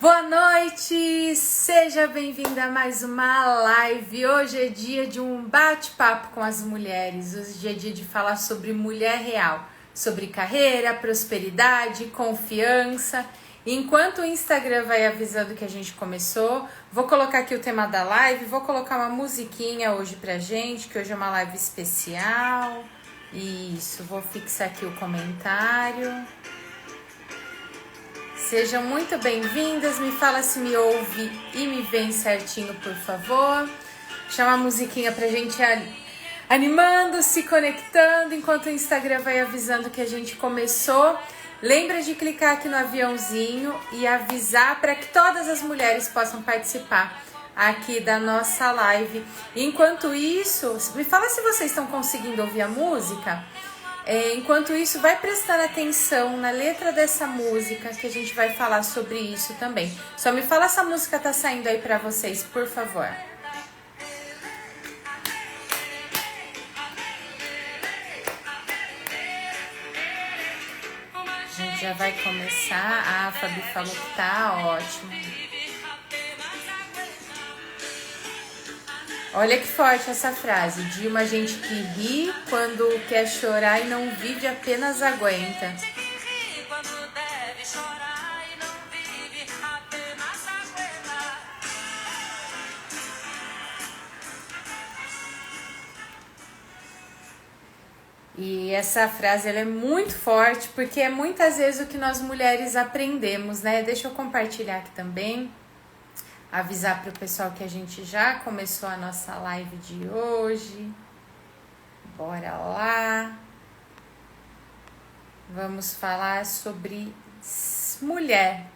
Boa noite, seja bem-vinda a mais uma live. Hoje é dia de um bate-papo com as mulheres. Hoje é dia de falar sobre mulher real, sobre carreira, prosperidade, confiança. Enquanto o Instagram vai avisando que a gente começou, vou colocar aqui o tema da live, vou colocar uma musiquinha hoje pra gente, que hoje é uma live especial. Isso, vou fixar aqui o comentário. Sejam muito bem-vindas, me fala se me ouve e me vem certinho, por favor. Chama a musiquinha pra gente animando, se conectando, enquanto o Instagram vai avisando que a gente começou. Lembra de clicar aqui no aviãozinho e avisar para que todas as mulheres possam participar aqui da nossa live. Enquanto isso, me fala se vocês estão conseguindo ouvir a música. Enquanto isso, vai prestando atenção na letra dessa música, que a gente vai falar sobre isso também. Só me fala se a música tá saindo aí pra vocês, por favor. A gente já vai começar. A Fabi falou que tá ótimo. Olha que forte essa frase, de uma gente que ri quando quer chorar e não vive, apenas aguenta. E essa frase ela é muito forte, porque é muitas vezes o que nós mulheres aprendemos, né? Deixa eu compartilhar aqui também. Avisar para o pessoal que a gente já começou a nossa live de hoje. Bora lá. Vamos falar sobre mulher,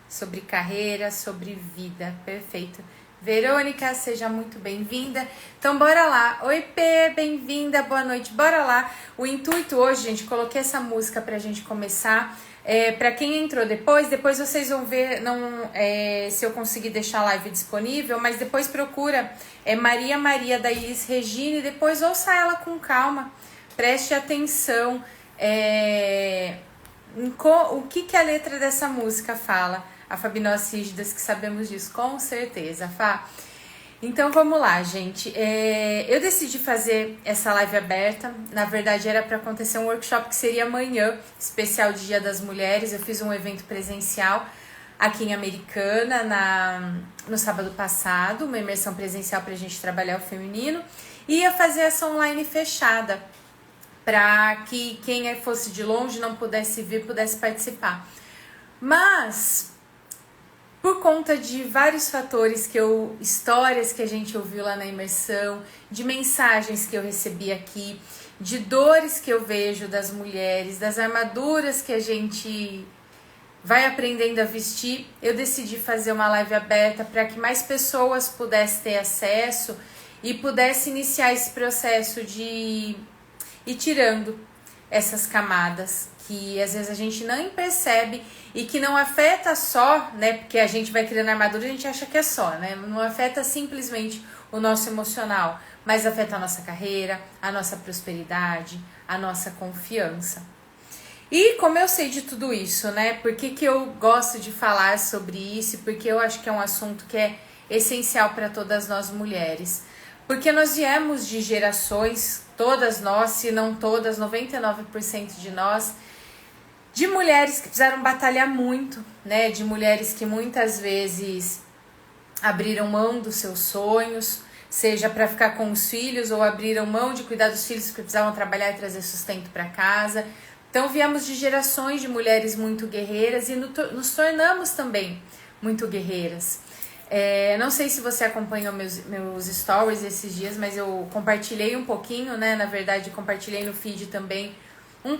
sobre carreira, sobre vida. Perfeito. Verônica, seja muito bem-vinda. Então, bora lá. Oi, P, bem-vinda, boa noite. Bora lá. O intuito hoje, gente, coloquei essa música pra gente começar. Para quem entrou depois vocês vão ver se eu conseguir deixar a live disponível, mas depois procura Maria da Iris Regina e depois ouça ela com calma, preste atenção o que a letra dessa música fala. A Fabi, nós rígidas que sabemos disso, com certeza, Fá. Então vamos lá, gente. Eu decidi fazer essa live aberta. Na verdade era para acontecer um workshop que seria amanhã, especial de Dia das Mulheres. Eu fiz um evento presencial aqui em Americana no sábado passado, uma imersão presencial para a gente trabalhar o feminino. E ia fazer essa online fechada, para que quem fosse de longe não pudesse vir, pudesse participar. Mas por conta de vários fatores histórias que a gente ouviu lá na imersão, de mensagens que eu recebi aqui, de dores que eu vejo das mulheres, das armaduras que a gente vai aprendendo a vestir, eu decidi fazer uma live aberta para que mais pessoas pudessem ter acesso e pudessem iniciar esse processo de ir tirando essas camadas que às vezes a gente nem percebe e que não afeta só, né? Porque a gente vai criando armadura e a gente acha que é só, né? Não afeta simplesmente o nosso emocional, mas afeta a nossa carreira, a nossa prosperidade, a nossa confiança. E como eu sei de tudo isso, né? Por que eu gosto de falar sobre isso? Porque eu acho que é um assunto que é essencial para todas nós mulheres. Porque nós viemos de gerações, todas nós, se não todas, 99% de nós, de mulheres que precisaram batalhar muito, né? De mulheres que muitas vezes abriram mão dos seus sonhos, seja para ficar com os filhos ou abriram mão de cuidar dos filhos que precisavam trabalhar e trazer sustento para casa. Então viemos de gerações de mulheres muito guerreiras e nos tornamos também muito guerreiras. Não sei se você acompanhou meus stories esses dias, mas eu compartilhei um pouquinho, né? Na verdade, compartilhei no feed também um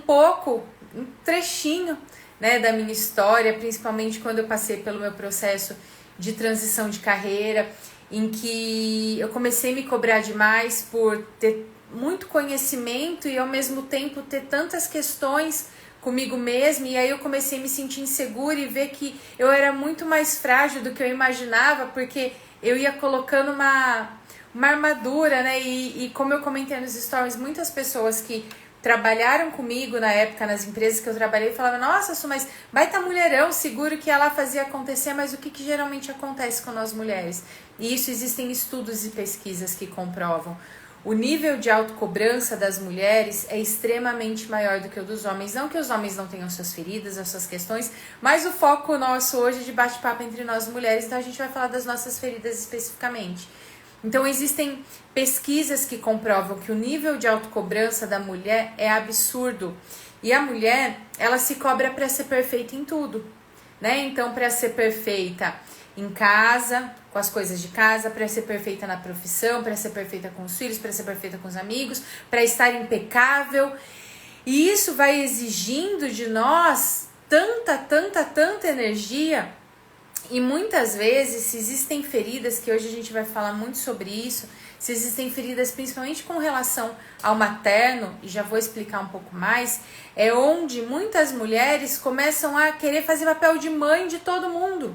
trechinho, né, da minha história, principalmente quando eu passei pelo meu processo de transição de carreira, em que eu comecei a me cobrar demais por ter muito conhecimento e ao mesmo tempo ter tantas questões comigo mesma, e aí eu comecei a me sentir insegura e ver que eu era muito mais frágil do que eu imaginava, porque eu ia colocando uma armadura, né, e como eu comentei nos stories, muitas pessoas que trabalharam comigo na época nas empresas que eu trabalhei falavam, nossa, Su, mas baita mulherão, seguro que ela fazia acontecer, mas o que geralmente acontece com nós mulheres? E isso existem estudos e pesquisas que comprovam. O nível de autocobrança das mulheres é extremamente maior do que o dos homens. Não que os homens não tenham suas feridas, as suas questões, mas o foco nosso hoje é de bate-papo entre nós mulheres, então a gente vai falar das nossas feridas especificamente. Então existem pesquisas que comprovam que o nível de autocobrança da mulher é absurdo. E a mulher, ela se cobra para ser perfeita em tudo, né? Então, para ser perfeita em casa, com as coisas de casa, para ser perfeita na profissão, para ser perfeita com os filhos, para ser perfeita com os amigos, para estar impecável. E isso vai exigindo de nós tanta energia. E muitas vezes, se existem feridas, que hoje a gente vai falar muito sobre isso, se existem feridas principalmente com relação ao materno, e já vou explicar um pouco mais, é onde muitas mulheres começam a querer fazer papel de mãe de todo mundo,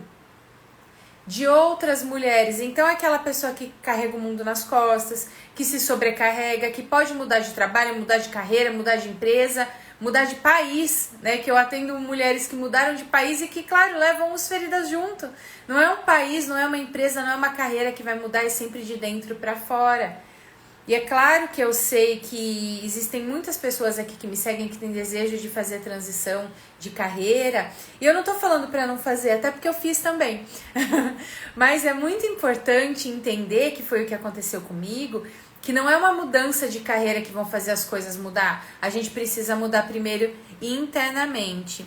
de outras mulheres. Então, é aquela pessoa que carrega o mundo nas costas, que se sobrecarrega, que pode mudar de trabalho, mudar de carreira, mudar de empresa, mudar de país, né? Que eu atendo mulheres que mudaram de país e que, claro, levam as feridas junto. Não é um país, não é uma empresa, não é uma carreira que vai mudar, é sempre de dentro para fora. E é claro que eu sei que existem muitas pessoas aqui que me seguem que têm desejo de fazer transição de carreira. E eu não tô falando para não fazer, até porque eu fiz também. Mas é muito importante entender, que foi o que aconteceu comigo, que não é uma mudança de carreira que vão fazer as coisas mudar. A gente precisa mudar primeiro internamente.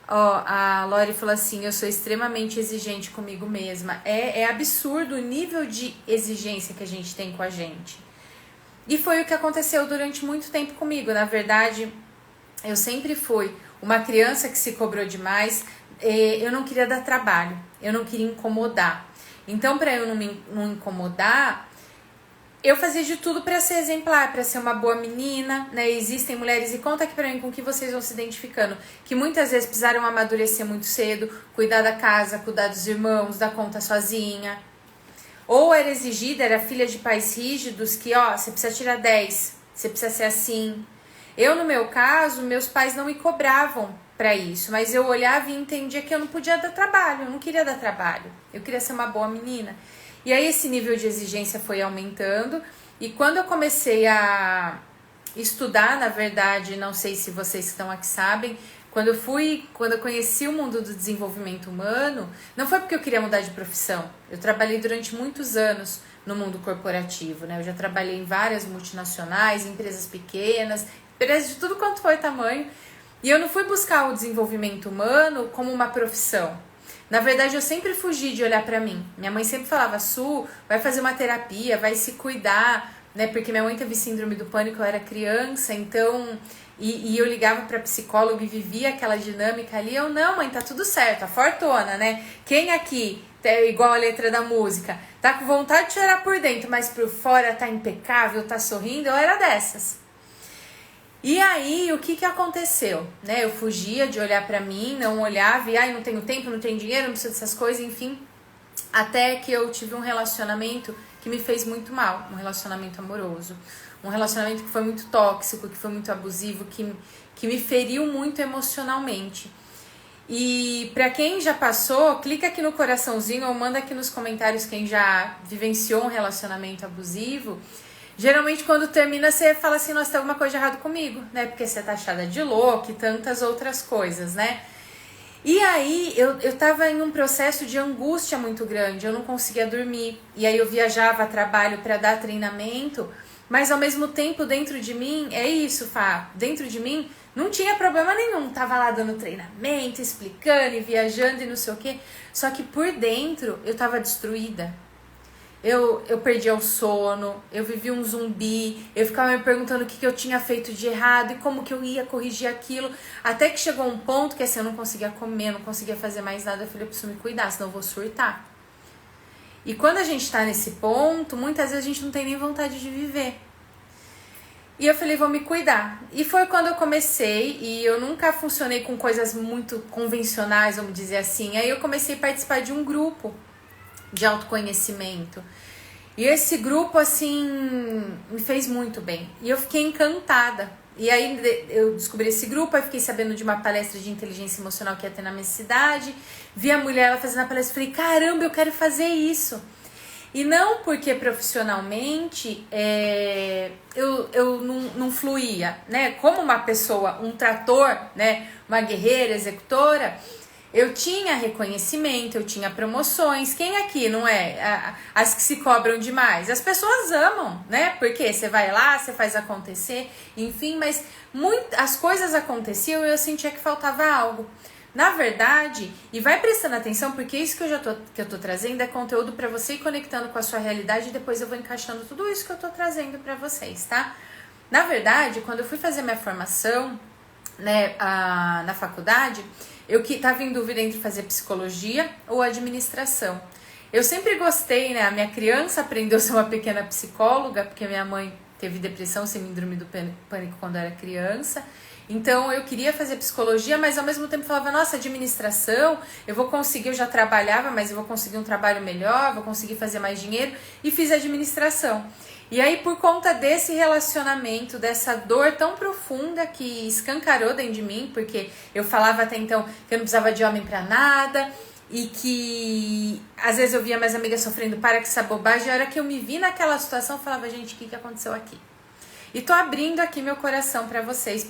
Ó, a Lori falou assim, eu sou extremamente exigente comigo mesma. É absurdo o nível de exigência que a gente tem com a gente. E foi o que aconteceu durante muito tempo comigo. Na verdade, eu sempre fui uma criança que se cobrou demais. Eu não queria dar trabalho, eu não queria incomodar. Então, para eu não incomodar, eu fazia de tudo para ser exemplar, para ser uma boa menina, né? Existem mulheres, e conta aqui pra mim com que vocês vão se identificando, que muitas vezes precisaram amadurecer muito cedo, cuidar da casa, cuidar dos irmãos, dar conta sozinha. Ou era exigida, era filha de pais rígidos, que ó, você precisa tirar 10, você precisa ser assim. Eu, no meu caso, meus pais não me cobravam para isso, mas eu olhava e entendia que eu não podia dar trabalho, eu não queria dar trabalho, eu queria ser uma boa menina. E aí esse nível de exigência foi aumentando, e quando eu comecei a estudar, na verdade, não sei se vocês que estão aqui sabem, quando eu conheci o mundo do desenvolvimento humano, não foi porque eu queria mudar de profissão. Eu trabalhei durante muitos anos no mundo corporativo, né? Eu já trabalhei em várias multinacionais, empresas pequenas, empresas de tudo quanto foi tamanho, e eu não fui buscar o desenvolvimento humano como uma profissão. Na verdade, eu sempre fugi de olhar pra mim. Minha mãe sempre falava, Su, vai fazer uma terapia, vai se cuidar, né? Porque minha mãe teve síndrome do pânico, eu era criança, então... E eu ligava pra psicóloga e vivia aquela dinâmica ali. Eu, não, mãe, tá tudo certo, a fortuna, né? Quem aqui, igual a letra da música, tá com vontade de chorar por dentro, mas por fora tá impecável, tá sorrindo? Eu era dessas. E aí, o que aconteceu? Né? Eu fugia de olhar pra mim, não olhava e, não tenho tempo, não tenho dinheiro, não preciso dessas coisas, enfim. Até que eu tive um relacionamento que me fez muito mal, um relacionamento amoroso. Um relacionamento que foi muito tóxico, que foi muito abusivo, que me feriu muito emocionalmente. E pra quem já passou, clica aqui no coraçãozinho ou manda aqui nos comentários quem já vivenciou um relacionamento abusivo. Geralmente quando termina você fala assim, nossa, tem alguma coisa de errado comigo, né? Porque você é taxada de louca e tantas outras coisas, né? E aí eu tava em um processo de angústia muito grande, eu não conseguia dormir. E aí eu viajava a trabalho para dar treinamento, mas ao mesmo tempo dentro de mim, é isso, Fá, dentro de mim não tinha problema nenhum. Tava lá dando treinamento, explicando e viajando e não sei o quê. Só que por dentro eu tava destruída. Eu perdia o sono, eu vivia um zumbi, eu ficava me perguntando o que eu tinha feito de errado e como que eu ia corrigir aquilo. Até que chegou um ponto que assim, eu não conseguia comer, não conseguia fazer mais nada. Eu falei, eu preciso me cuidar, senão eu vou surtar. E quando a gente tá nesse ponto, muitas vezes a gente não tem nem vontade de viver. E eu falei, vou me cuidar. E foi quando eu comecei, e eu nunca funcionei com coisas muito convencionais, vamos dizer assim. Aí eu comecei a participar de um grupo de autoconhecimento. E esse grupo, assim, me fez muito bem. E eu fiquei encantada, E aí eu descobri esse grupo, aí fiquei sabendo de uma palestra de inteligência emocional que ia ter na minha cidade. Vi a mulher ela fazendo a palestra, falei, caramba, eu quero fazer isso. E não porque profissionalmente eu não fluía, né? Como uma pessoa, um trator, né? Uma guerreira, executora, eu tinha reconhecimento, eu tinha promoções. Quem aqui não é? As que se cobram demais. As pessoas amam, né? Porque você vai lá, você faz acontecer, enfim, mas as coisas aconteciam e eu sentia que faltava algo. Na verdade, e vai prestando atenção, porque isso que eu tô trazendo é conteúdo para você ir conectando com a sua realidade e depois eu vou encaixando tudo isso que eu tô trazendo para vocês, tá? Na verdade, quando eu fui fazer minha formação, né, na faculdade, eu que tava em dúvida entre fazer psicologia ou administração. Eu sempre gostei, né? A minha criança aprendeu a ser uma pequena psicóloga, porque minha mãe teve depressão, síndrome do pânico quando era criança. Então eu queria fazer psicologia, mas ao mesmo tempo falava, nossa, administração, eu vou conseguir, eu já trabalhava, mas eu vou conseguir um trabalho melhor, vou conseguir fazer mais dinheiro, e fiz administração. E aí, por conta desse relacionamento, dessa dor tão profunda que escancarou dentro de mim, porque eu falava até então que eu não precisava de homem pra nada, e que às vezes eu via minhas amigas sofrendo, para que essa bobagem, e a hora que eu me vi naquela situação, eu falava, gente, o que aconteceu aqui? E tô abrindo aqui meu coração para vocês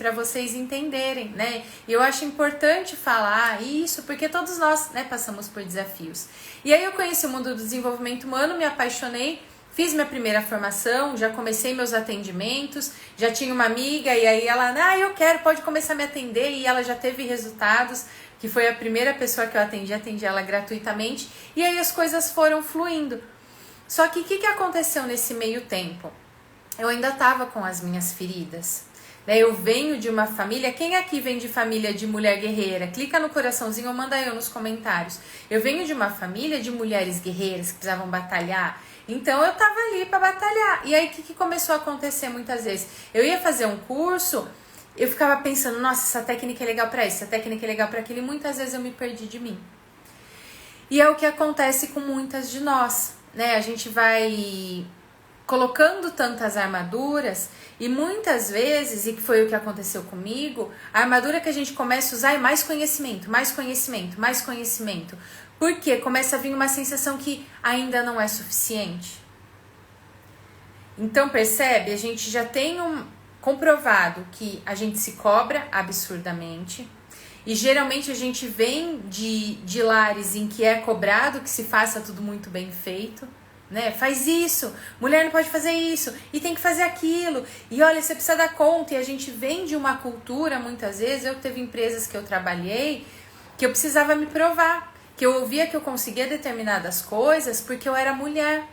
entenderem, né? E eu acho importante falar isso, porque todos nós, né, passamos por desafios. E aí eu conheci o mundo do desenvolvimento humano, me apaixonei, fiz minha primeira formação, já comecei meus atendimentos, já tinha uma amiga e aí ela, eu quero, pode começar a me atender, e ela já teve resultados, que foi a primeira pessoa que eu atendi ela gratuitamente, e aí as coisas foram fluindo. Só que o que aconteceu nesse meio tempo? Eu ainda estava com as minhas feridas. Eu venho de uma família... Quem aqui vem de família de mulher guerreira? Clica no coraçãozinho ou manda eu nos comentários. Eu venho de uma família de mulheres guerreiras que precisavam batalhar. Então eu estava ali para batalhar. E aí o que começou a acontecer muitas vezes? Eu ia fazer um curso, eu ficava pensando, nossa, essa técnica é legal para isso, essa técnica é legal para aquilo. E muitas vezes eu me perdi de mim. E é o que acontece com muitas de nós, né? A gente vai colocando tantas armaduras e muitas vezes, e que foi o que aconteceu comigo, a armadura que a gente começa a usar é mais conhecimento, mais conhecimento, mais conhecimento. Porque começa a vir uma sensação que ainda não é suficiente. Então percebe, a gente já tem comprovado que a gente se cobra absurdamente. E geralmente a gente vem de lares em que é cobrado que se faça tudo muito bem feito. Né? Faz isso, mulher não pode fazer isso, e tem que fazer aquilo, e olha, você precisa dar conta. E a gente vem de uma cultura, muitas vezes, eu teve empresas que eu trabalhei, que eu precisava me provar, que eu ouvia que eu conseguia determinadas coisas porque eu era mulher.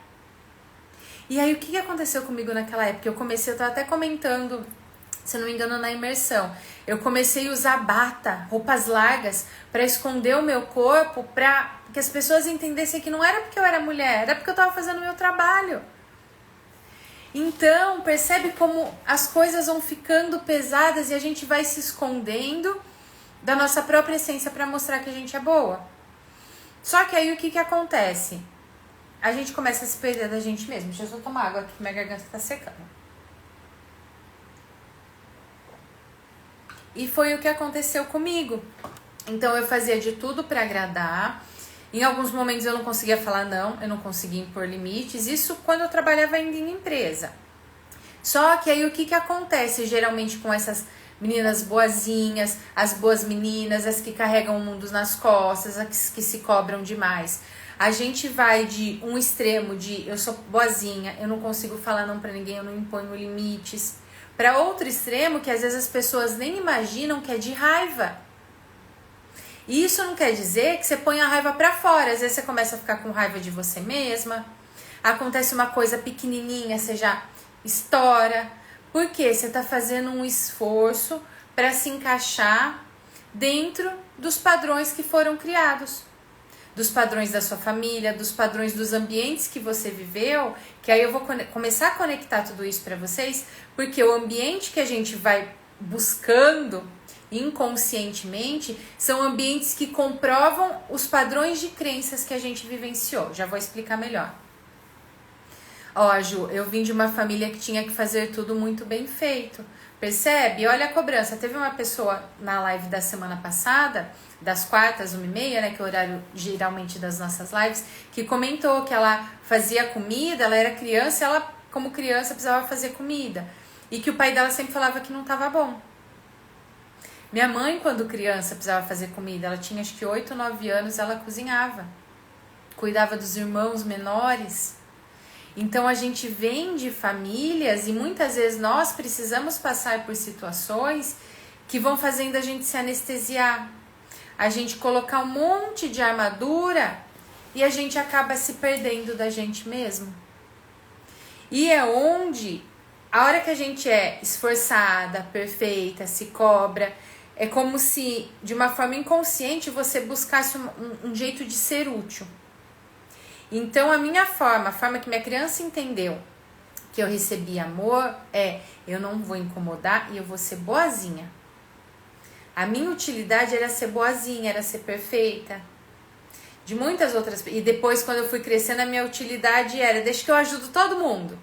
E aí o que aconteceu comigo naquela época? Eu tava até comentando, se não me engano, na imersão, eu comecei a usar bata, roupas largas, para esconder o meu corpo, para que as pessoas entendessem que não era porque eu era mulher, era porque eu estava fazendo o meu trabalho. Então, percebe como as coisas vão ficando pesadas e a gente vai se escondendo da nossa própria essência para mostrar que a gente é boa. Só que aí o que acontece? A gente começa a se perder da gente mesmo. Deixa eu só tomar água aqui que minha garganta está secando. E foi o que aconteceu comigo. Então eu fazia de tudo para agradar. Em alguns momentos eu não conseguia falar não, eu não conseguia impor limites. Isso quando eu trabalhava ainda em empresa. Só que aí o que acontece geralmente com essas meninas boazinhas, as boas meninas, as que carregam o mundo nas costas, as que se cobram demais? A gente vai de um extremo de eu sou boazinha, eu não consigo falar não pra ninguém, eu não imponho limites, para outro extremo que às vezes as pessoas nem imaginam, que é de raiva. E isso não quer dizer que você põe a raiva pra fora. Às vezes você começa a ficar com raiva de você mesma, acontece uma coisa pequenininha, você já estoura. Por quê? Você tá fazendo um esforço para se encaixar dentro dos padrões que foram criados. Dos padrões da sua família, dos padrões dos ambientes que você viveu, que aí eu vou começar a conectar tudo isso para vocês, porque o ambiente que a gente vai buscando inconscientemente são ambientes que comprovam os padrões de crenças que a gente vivenciou. Já vou explicar melhor. Ó, Ju, eu vim de uma família que tinha que fazer tudo muito bem feito. Percebe? Olha a cobrança. Teve uma pessoa na live da semana passada, das quartas, 1h30, né, que é o horário geralmente das nossas lives, que comentou que ela fazia comida, ela era criança e ela, como criança, precisava fazer comida. E que o pai dela sempre falava que não estava bom. Minha mãe, quando criança, precisava fazer comida. Ela tinha acho que 8 ou 9 anos, ela cozinhava. Cuidava dos irmãos menores. Então a gente vem de famílias e muitas vezes nós precisamos passar por situações que vão fazendo a gente se anestesiar. A gente colocar um monte de armadura e a gente acaba se perdendo da gente mesmo. E é onde, a hora que a gente é esforçada, perfeita, se cobra, é como se, de uma forma inconsciente, você buscasse um jeito de ser útil. Então, a forma que minha criança entendeu que eu recebi amor é: eu não vou incomodar e eu vou ser boazinha. A minha utilidade era ser boazinha, era ser perfeita. De muitas outras... E depois, quando eu fui crescendo, a minha utilidade era: deixa que eu ajudo todo mundo.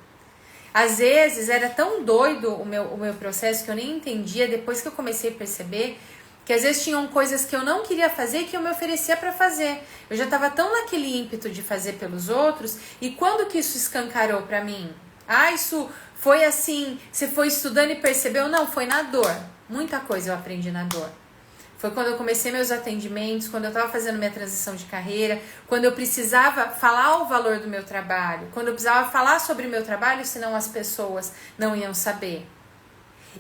Às vezes, era tão doido o meu processo que eu nem entendia, depois que eu comecei a perceber que às vezes tinham coisas que eu não queria fazer e que eu me oferecia para fazer. Eu já estava tão naquele ímpeto de fazer pelos outros, e quando que isso escancarou para mim? Ah, isso foi assim, você foi estudando e percebeu? Não, foi na dor. Muita coisa eu aprendi na dor. Foi quando eu comecei meus atendimentos, quando eu estava fazendo minha transição de carreira, quando eu precisava falar o valor do meu trabalho, quando eu precisava falar sobre o meu trabalho, senão as pessoas não iam saber.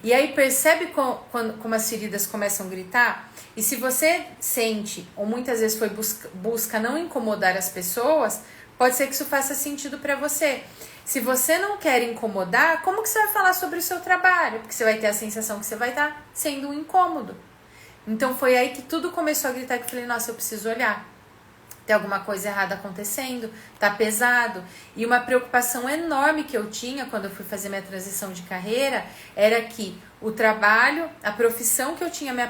E aí percebe como as feridas começam a gritar? E se você sente, ou muitas vezes foi busca não incomodar as pessoas, pode ser que isso faça sentido para você. Se você não quer incomodar, como que você vai falar sobre o seu trabalho? Porque você vai ter a sensação que você vai estar sendo um incômodo. Então foi aí que tudo começou a gritar, que eu falei: nossa, eu preciso olhar. Tem alguma coisa errada acontecendo, tá pesado. E uma preocupação enorme que eu tinha quando eu fui fazer minha transição de carreira era que o trabalho, a profissão que eu tinha me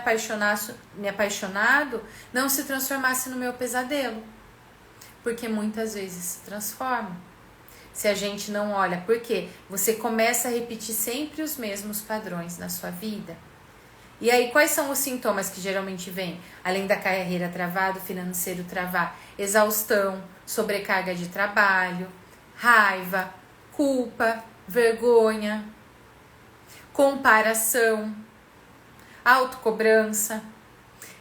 apaixonado não se transformasse no meu pesadelo. Porque muitas vezes se transforma. Se a gente não olha, porque você começa a repetir sempre os mesmos padrões na sua vida. E aí, quais são os sintomas que geralmente vêm? Além da carreira travada, o financeiro travar: exaustão, sobrecarga de trabalho, raiva, culpa, vergonha, comparação, autocobrança.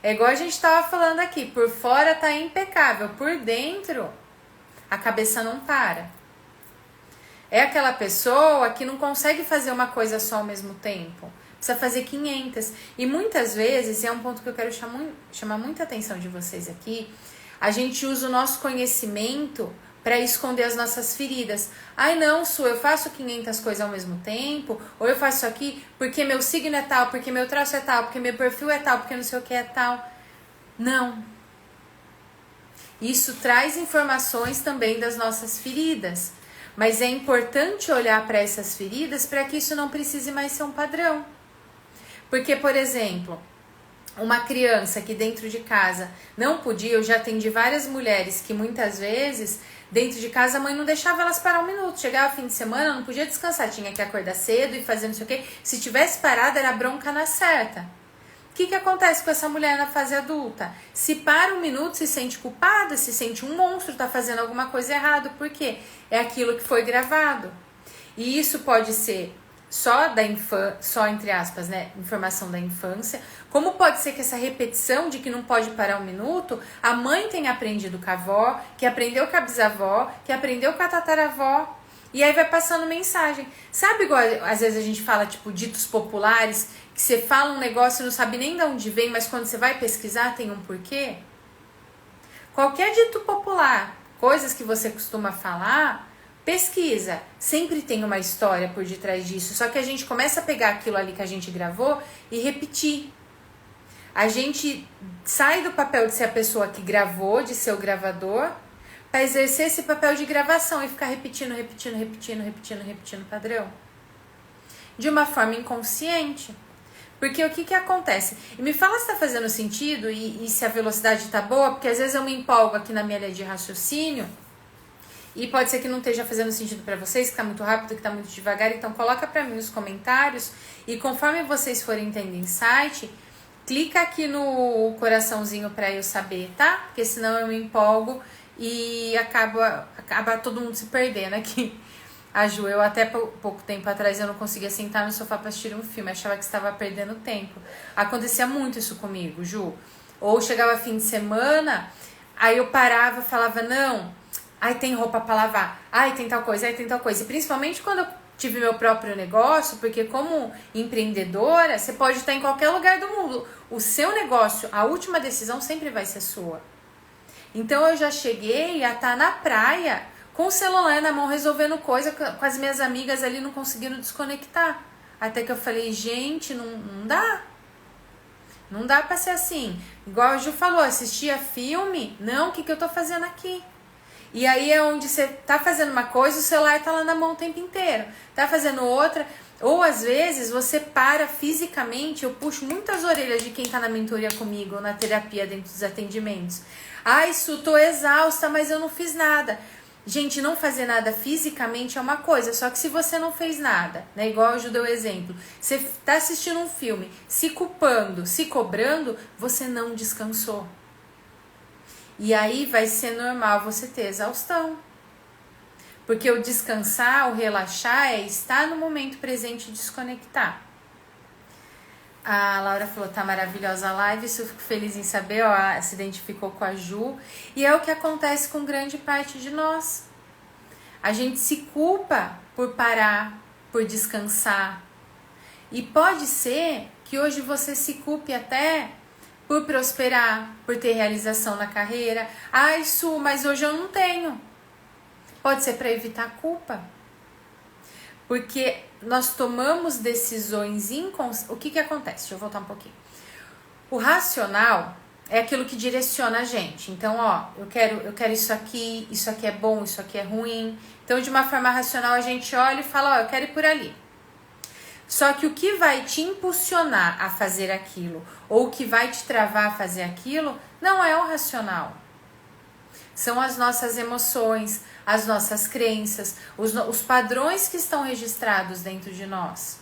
É igual a gente estava falando aqui, por fora tá impecável, por dentro a cabeça não para. É aquela pessoa que não consegue fazer uma coisa só ao mesmo tempo. Precisa fazer 500. E muitas vezes, e é um ponto que eu quero chamar muita atenção de vocês aqui, a gente usa o nosso conhecimento para esconder as nossas feridas. Ai não, Su, eu faço 500 coisas ao mesmo tempo, ou eu faço isso aqui porque meu signo é tal, porque meu traço é tal, porque meu perfil é tal, porque não sei o que é tal. Não. Isso traz informações também das nossas feridas. Mas é importante olhar para essas feridas para que isso não precise mais ser um padrão. Porque, por exemplo, uma criança que dentro de casa não podia, eu já atendi várias mulheres que muitas vezes dentro de casa a mãe não deixava elas parar 1 minuto. Chegava fim de semana, não podia descansar, tinha que acordar cedo e fazer não sei o quê. Se tivesse parado, era bronca na certa. O que acontece com essa mulher na fase adulta? Se para 1 minuto, se sente culpada, se sente um monstro, tá fazendo alguma coisa errada. Por quê? É aquilo que foi gravado. E isso pode ser só da infância, só entre aspas, né, informação da infância, como pode ser que essa repetição de que não pode parar 1 minuto, a mãe tenha aprendido com a avó, que aprendeu com a bisavó, que aprendeu com a tataravó, e aí vai passando mensagem. Sabe igual às vezes a gente fala, tipo, ditos populares, que você fala um negócio e não sabe nem de onde vem, mas quando você vai pesquisar tem um porquê? Qualquer dito popular, coisas que você costuma falar, pesquisa, sempre tem uma história por detrás disso, só que a gente começa a pegar aquilo ali que a gente gravou e repetir. A gente sai do papel de ser a pessoa que gravou, de ser o gravador, para exercer esse papel de gravação e ficar repetindo o padrão. De uma forma inconsciente. Porque o que acontece? E me fala se tá fazendo sentido e se a velocidade tá boa, porque às vezes eu me empolgo aqui na minha linha de raciocínio. E pode ser que não esteja fazendo sentido para vocês, que tá muito rápido, que tá muito devagar. Então coloca para mim nos comentários. E conforme vocês forem tendo insight, clica aqui no coraçãozinho para eu saber, tá? Porque senão eu me empolgo e acaba todo mundo se perdendo aqui. A Ju, eu até pouco tempo atrás eu não conseguia sentar no sofá para assistir um filme, achava que estava perdendo tempo. Acontecia muito isso comigo, Ju. Ou chegava fim de semana, aí eu parava e falava, não, aí tem roupa para lavar, aí tem tal coisa, aí tem tal coisa. E principalmente quando eu tive meu próprio negócio, porque como empreendedora, você pode estar em qualquer lugar do mundo. O seu negócio, a última decisão sempre vai ser sua. Então eu já cheguei a estar na praia com o celular na mão resolvendo coisa com as minhas amigas ali, não conseguindo desconectar. Até que eu falei, gente, não dá. Não dá pra ser assim. Igual a Ju falou, assistia filme, não, o que eu tô fazendo aqui? E aí é onde você tá fazendo uma coisa, o celular tá lá na mão o tempo inteiro. Tá fazendo outra, ou às vezes você para fisicamente, eu puxo muitas orelhas de quem tá na mentoria comigo, ou na terapia dentro dos atendimentos. Ai, Su, tô exausta, mas eu não fiz nada. Gente, não fazer nada fisicamente é uma coisa, só que se você não fez nada, né? Igual eu dei o exemplo, você tá assistindo um filme, se culpando, se cobrando, você não descansou. E aí vai ser normal você ter exaustão. Porque o descansar, o relaxar é estar no momento presente e desconectar. A Laura falou, tá maravilhosa a live, isso eu fico feliz em saber, ó, se identificou com a Ju. E é o que acontece com grande parte de nós. A gente se culpa por parar, por descansar. E pode ser que hoje você se culpe até por prosperar, por ter realização na carreira. Ai, Su, mas hoje eu não tenho. Pode ser para evitar a culpa. Porque nós tomamos decisões inconscientes. O que acontece? Deixa eu voltar um pouquinho. O racional é aquilo que direciona a gente. Então, ó, eu quero isso aqui é bom, isso aqui é ruim. Então, de uma forma racional, a gente olha e fala, ó, eu quero ir por ali. Só que o que vai te impulsionar a fazer aquilo, ou o que vai te travar a fazer aquilo, não é o racional. São as nossas emoções, as nossas crenças, os padrões que estão registrados dentro de nós.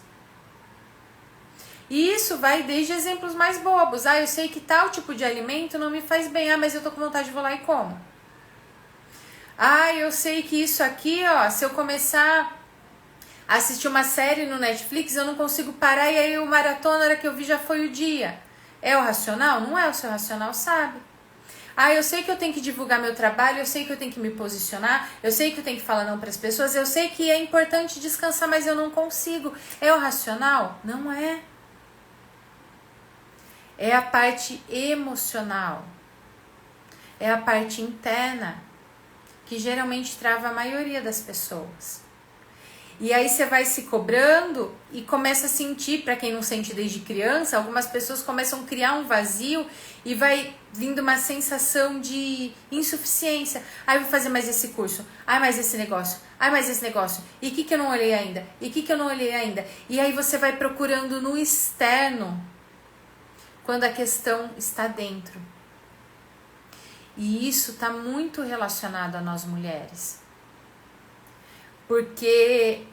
E isso vai desde exemplos mais bobos. Ah, eu sei que tal tipo de alimento não me faz bem. Ah, mas eu tô com vontade de vou lá e como. Ah, eu sei que isso aqui, ó, se eu começar a assistir uma série no Netflix, eu não consigo parar e aí o maratona, na hora que eu vi, já foi o dia. É o racional? Não é, o seu racional sabe. Ah, eu sei que eu tenho que divulgar meu trabalho, eu sei que eu tenho que me posicionar, eu sei que eu tenho que falar não para as pessoas, eu sei que é importante descansar, mas eu não consigo. É o racional? Não é. É a parte emocional. É a parte interna que geralmente trava a maioria das pessoas. E aí você vai se cobrando e começa a sentir, para quem não sente desde criança, algumas pessoas começam a criar um vazio e vai vindo uma sensação de insuficiência. Ai, vou fazer mais esse curso. Ai, mais esse negócio. Ai, mais esse negócio. E o que eu não olhei ainda? E o que eu não olhei ainda? E aí você vai procurando no externo quando a questão está dentro. E isso está muito relacionado a nós mulheres. Porque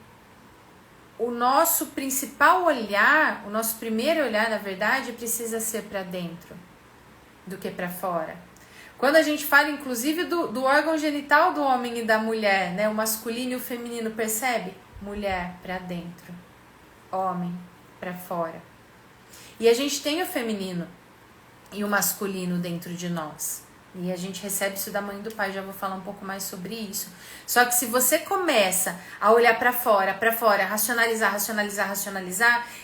o nosso principal olhar, o nosso primeiro olhar, na verdade, precisa ser para dentro do que para fora. Quando a gente fala, inclusive, do órgão genital do homem e da mulher, né? O masculino e o feminino, percebe? Mulher para dentro, homem para fora. E a gente tem o feminino e o masculino dentro de nós. E a gente recebe isso da mãe e do pai, já vou falar um pouco mais sobre isso. Só que se você começa a olhar para fora, racionalizar,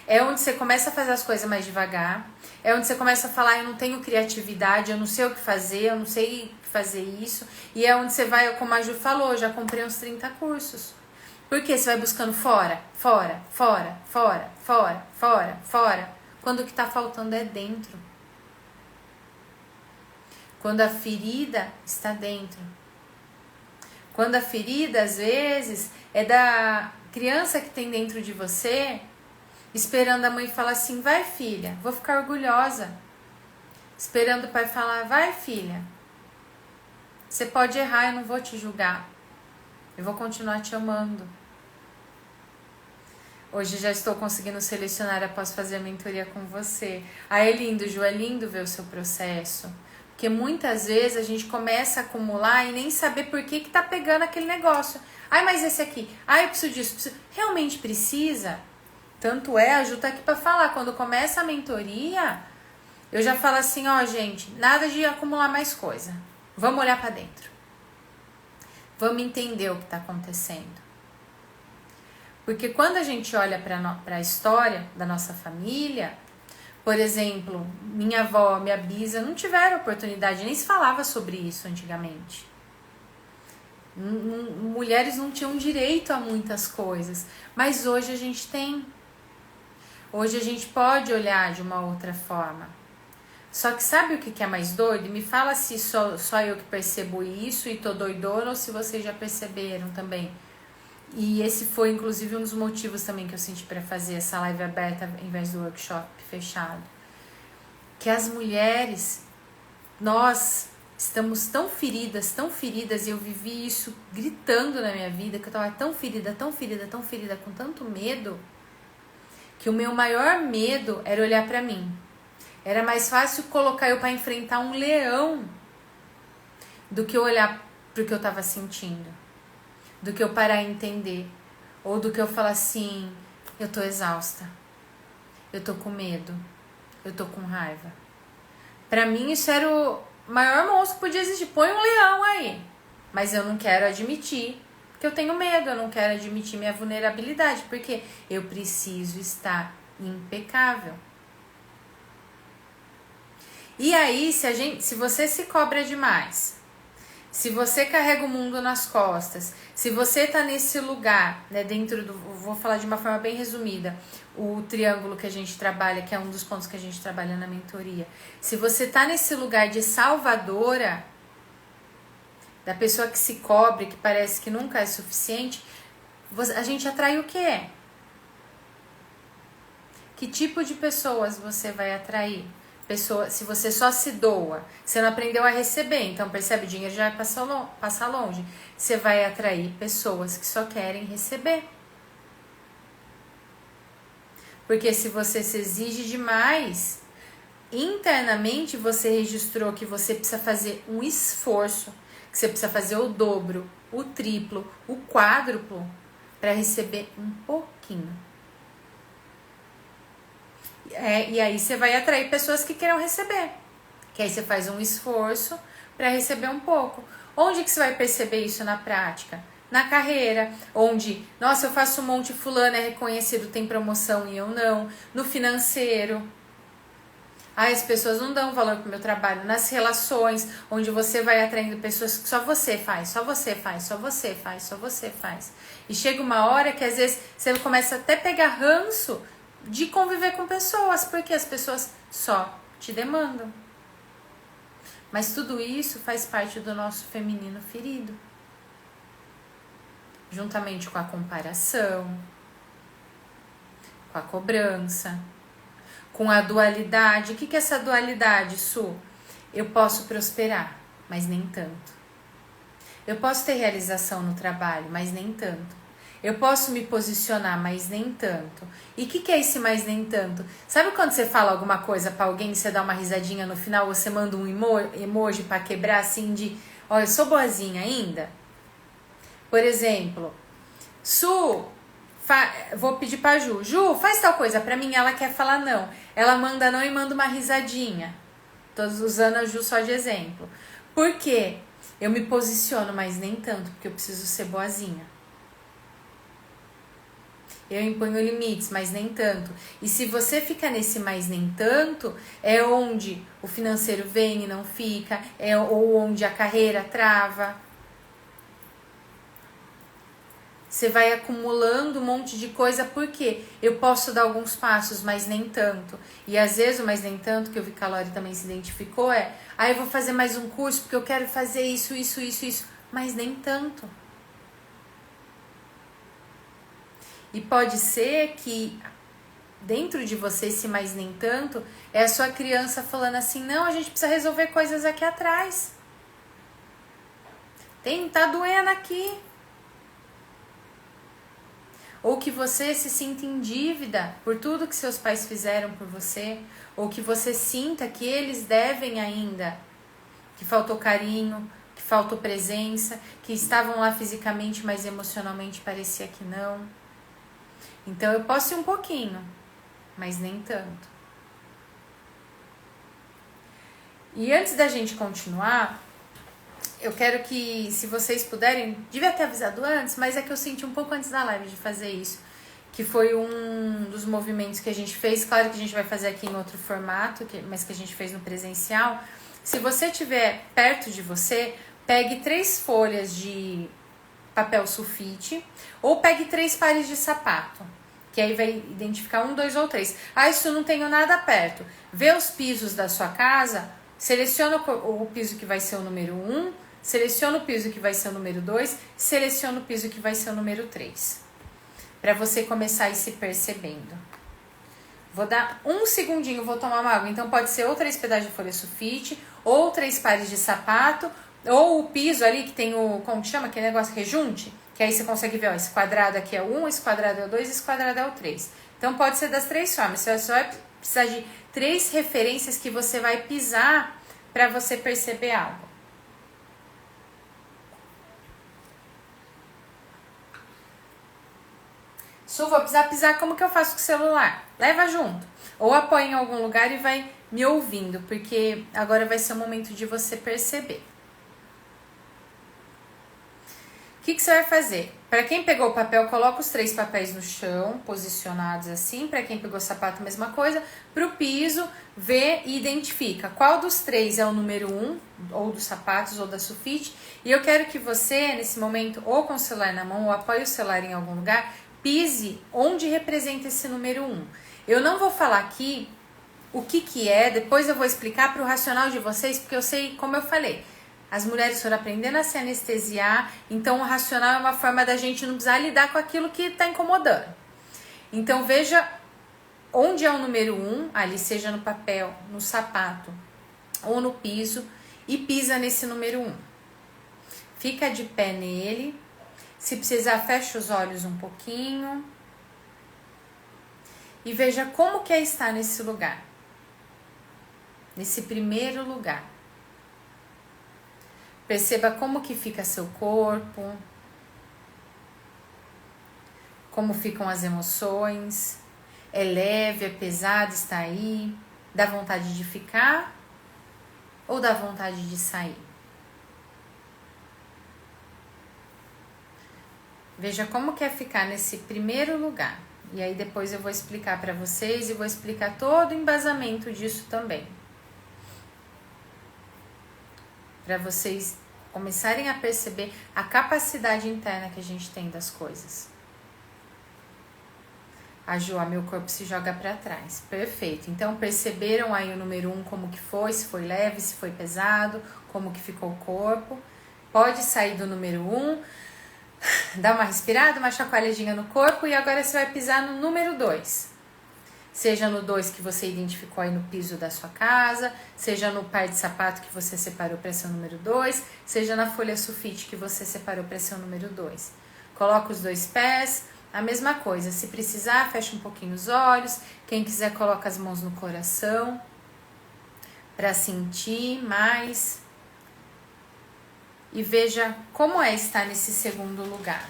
é onde você começa a fazer as coisas mais devagar, é onde você começa a falar, eu não tenho criatividade, eu não sei o que fazer, eu não sei fazer isso, e é onde você vai, como a Ju falou, já comprei uns 30 cursos. Por quê? Você vai buscando fora, quando o que tá faltando é dentro. Quando a ferida está dentro. Quando a ferida, às vezes, é da criança que tem dentro de você, esperando a mãe falar assim, vai filha, vou ficar orgulhosa. Esperando o pai falar, vai filha, você pode errar, eu não vou te julgar. Eu vou continuar te amando. Hoje já estou conseguindo selecionar após fazer a mentoria com você. Ah, é lindo, Ju, é lindo ver o seu processo. Porque muitas vezes a gente começa a acumular e nem saber por que tá pegando aquele negócio. Ai, mas esse aqui. Ai, eu preciso disso. Preciso. Realmente precisa? Tanto é, a Ju tá aqui pra falar. Quando começa a mentoria, eu já falo assim, ó, gente, nada de acumular mais coisa. Vamos olhar pra dentro. Vamos entender o que tá acontecendo. Porque quando a gente olha para a história da nossa família, por exemplo, minha avó, minha bisa não tiveram oportunidade, nem se falava sobre isso antigamente. Mulheres não tinham direito a muitas coisas, mas hoje a gente tem. Hoje a gente pode olhar de uma outra forma. Só que sabe o que é mais doido? Me fala se só eu que percebo isso e tô doidona ou se vocês já perceberam também. E esse foi, inclusive, um dos motivos também que eu senti para fazer essa live aberta em vez do workshop fechado. Que as mulheres, nós estamos tão feridas, e eu vivi isso gritando na minha vida, que eu tava tão ferida, com tanto medo, que o meu maior medo era olhar para mim. Era mais fácil colocar eu para enfrentar um leão do que olhar pro que eu tava sentindo. Do que eu parar e entender. Ou do que eu falar assim, eu tô exausta. Eu tô com medo. Eu tô com raiva. Pra mim isso era o maior monstro que podia existir. Põe um leão aí. Mas eu não quero admitir que eu tenho medo. Eu não quero admitir minha vulnerabilidade. Porque eu preciso estar impecável. E aí, se você se cobra demais, se você carrega o mundo nas costas, se você tá nesse lugar, né, dentro do... Vou falar de uma forma bem resumida, o triângulo que a gente trabalha, que é um dos pontos que a gente trabalha na mentoria. Se você tá nesse lugar de salvadora, da pessoa que se cobre, que parece que nunca é suficiente, a gente atrai o quê? Que tipo de pessoas você vai atrair? Se você só se doa, você não aprendeu a receber, então percebe, o dinheiro já vai passar longe. Você vai atrair pessoas que só querem receber. Porque se você se exige demais, internamente você registrou que você precisa fazer um esforço, que você precisa fazer o dobro, o triplo, o quádruplo para receber um pouquinho. E aí você vai atrair pessoas que queiram receber. Que aí você faz um esforço para receber um pouco. Onde que você vai perceber isso na prática? Na carreira, onde, nossa, eu faço um monte, fulano é reconhecido, tem promoção e eu não. No financeiro. As pessoas não dão valor pro meu trabalho. Nas relações, onde você vai atraindo pessoas que só você faz, só você faz, só você faz, só você faz. E chega uma hora que às vezes você começa até a pegar ranço de conviver com pessoas, porque as pessoas só te demandam. Mas tudo isso faz parte do nosso feminino ferido. Juntamente com a comparação, com a cobrança, com a dualidade. O que é essa dualidade, Su? Eu posso prosperar, mas nem tanto. Eu posso ter realização no trabalho, mas nem tanto. Eu posso me posicionar, mas nem tanto. E o que é esse mais nem tanto? Sabe quando você fala alguma coisa pra alguém, você dá uma risadinha no final, você manda um emoji pra quebrar assim de, ó, eu sou boazinha ainda? Por exemplo, vou pedir pra Ju, faz tal coisa pra mim, ela quer falar não. Ela manda não e manda uma risadinha. Tô usando a Ju só de exemplo. Por quê? Eu me posiciono, mas nem tanto, porque eu preciso ser boazinha. Eu imponho limites, mas nem tanto. E se você fica nesse mais nem tanto, é onde o financeiro vem e não fica, ou onde a carreira trava. Você vai acumulando um monte de coisa, porque eu posso dar alguns passos, mas nem tanto. E às vezes o mais nem tanto, que eu vi que a Lori também se identificou, eu vou fazer mais um curso, porque eu quero fazer isso, mas nem tanto. E pode ser que dentro de você, esse mais nem tanto, é a sua criança falando assim, não, a gente precisa resolver coisas aqui atrás. Tá doendo aqui. ou que você se sinta em dívida por tudo que seus pais fizeram por você, ou que você sinta que eles devem ainda, que faltou carinho, que faltou presença, que estavam lá fisicamente, mas emocionalmente parecia que não. Então eu posso ir um pouquinho, mas nem tanto. E antes da gente continuar, eu quero que, se vocês puderem, devia ter avisado antes, mas é que eu senti um pouco antes da live de fazer isso, que foi um dos movimentos que a gente fez. Claro que a gente vai fazer aqui em outro formato, mas que a gente fez no presencial. Se você tiver perto de você, pegue 3 folhas de papel sulfite ou pegue 3 pares de sapato, que aí vai identificar 1, 2 ou 3. Ah, isso não tenho nada perto. Vê os pisos da sua casa, seleciona o piso que vai ser o número 1, seleciona o piso que vai ser o número 2, seleciona o piso que vai ser o número 3. Para você começar a ir se percebendo. Vou dar um segundinho, vou tomar uma água. Então pode ser ou 3 pedaços de folha sulfite, ou 3 pares de sapato, ou o piso ali que tem o, como que chama? Aquele negócio rejunte, que aí você consegue ver, ó, esse quadrado aqui é o 1, esse quadrado é o 2, esse quadrado é o 3. Então pode ser das 3 formas. Você só vai precisar de 3 referências que você vai pisar para você perceber algo. Su, vou precisar pisar, como que eu faço com o celular? Leva junto. Ou apoia em algum lugar e vai me ouvindo, porque agora vai ser o momento de você perceber. O que você vai fazer? Para quem pegou o papel, coloca os 3 papéis no chão, posicionados assim. Para quem pegou o sapato, mesma coisa. Para o piso, vê e identifica qual dos 3 é o número 1, ou dos sapatos, ou da sulfite. E eu quero que você, nesse momento, ou com o celular na mão, ou apoie o celular em algum lugar, pise onde representa esse número 1. Eu não vou falar aqui o que é, depois eu vou explicar para o racional de vocês, porque eu sei, como eu falei, as mulheres foram aprendendo a se anestesiar, então o racional é uma forma da gente não precisar lidar com aquilo que está incomodando. Então veja onde é o número 1, ali seja no papel, no sapato ou no piso, e pisa nesse número 1. Fica de pé nele. Se precisar, fecha os olhos um pouquinho e veja como que é estar nesse lugar, nesse primeiro lugar. Perceba como que fica seu corpo, como ficam as emoções, é leve, é pesado estar aí, dá vontade de ficar ou dá vontade de sair? Veja como que é ficar nesse primeiro lugar. E aí depois eu vou explicar para vocês e vou explicar todo o embasamento disso também. Para vocês começarem a perceber a capacidade interna que a gente tem das coisas. A Ju, meu corpo se joga para trás. Perfeito. Então perceberam aí o número 1 como que foi, se foi leve, se foi pesado, como que ficou o corpo. Pode sair do número 1. Dá uma respirada, uma chacoalhadinha no corpo e agora você vai pisar no número 2. Seja no 2 que você identificou aí no piso da sua casa, seja no par de sapato que você separou para ser o número 2, seja na folha sulfite que você separou para ser o número 2. Coloca os 2 pés, a mesma coisa. Se precisar, fecha um pouquinho os olhos. Quem quiser, coloca as mãos no coração para sentir mais. E veja como é estar nesse segundo lugar.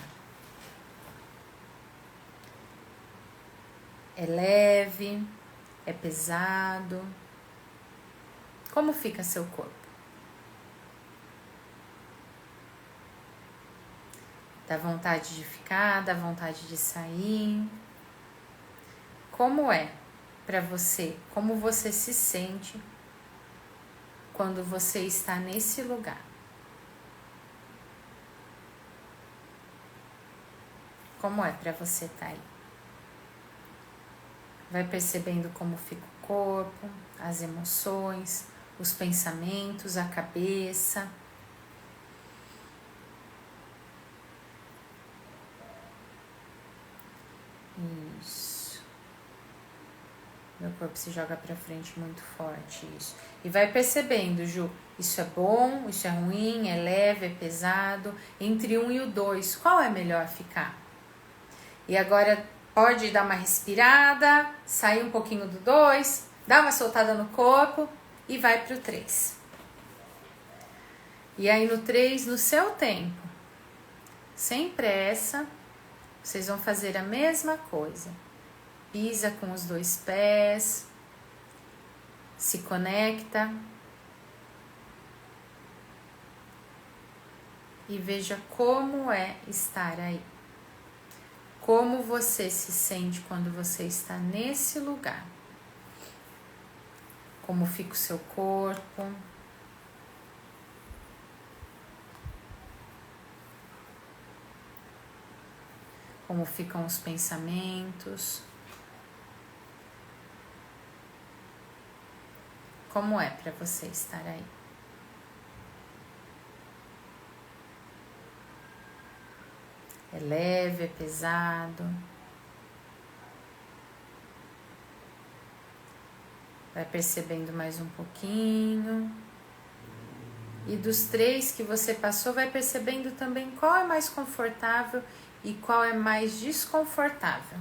É leve, é pesado. Como fica seu corpo? Dá vontade de ficar, dá vontade de sair. Como é para você? Como você se sente quando você está nesse lugar? Como é para você estar aí? Vai percebendo como fica o corpo, as emoções, os pensamentos, a cabeça. Isso. Meu corpo se joga para frente muito forte, isso. E vai percebendo, Ju, isso é bom, isso é ruim, é leve, é pesado. Entre 1 e o 2, qual é melhor ficar? E agora pode dar uma respirada, sair um pouquinho do 2, dar uma soltada no corpo e vai pro 3. E aí no 3, no seu tempo, sem pressa, vocês vão fazer a mesma coisa. Pisa com os 2 pés, se conecta e veja como é estar aí. Como você se sente quando você está nesse lugar. Como fica o seu corpo. Como ficam os pensamentos. Como é para você estar aí? É leve, é pesado? Vai percebendo mais um pouquinho. E dos 3 que você passou, vai percebendo também qual é mais confortável e qual é mais desconfortável.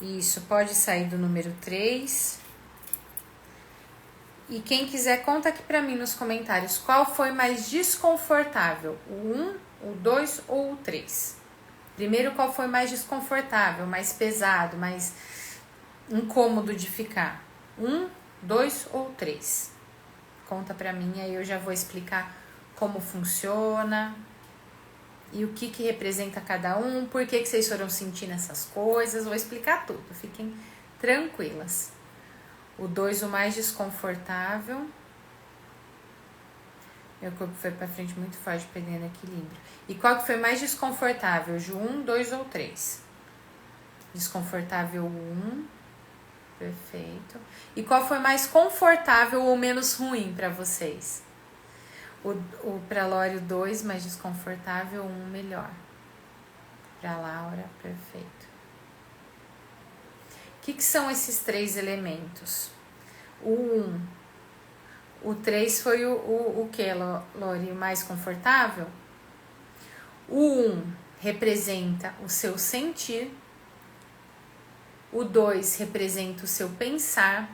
Isso, pode sair do número 3. E quem quiser, conta aqui pra mim nos comentários qual foi mais desconfortável, o 1, o 2 ou o 3. Primeiro, qual foi mais desconfortável, mais pesado, mais incômodo de ficar? 1, 2 ou 3? Conta pra mim, aí eu já vou explicar como funciona e o que representa cada um, por que vocês foram sentindo essas coisas, vou explicar tudo, fiquem tranquilas. O 2, o mais desconfortável. Meu corpo foi pra frente muito forte, perdendo equilíbrio. E qual que foi mais desconfortável? Ju, 1, 2 ou 3? Desconfortável 1. Perfeito. E qual foi mais confortável ou menos ruim pra vocês? O pra Lore, o 2, mais desconfortável, 1 melhor. Pra Laura, perfeito. O que são esses 3 elementos? O 1, o 3 foi o que, Lori? O mais confortável? O 1 representa o seu sentir. O 2 representa o seu pensar.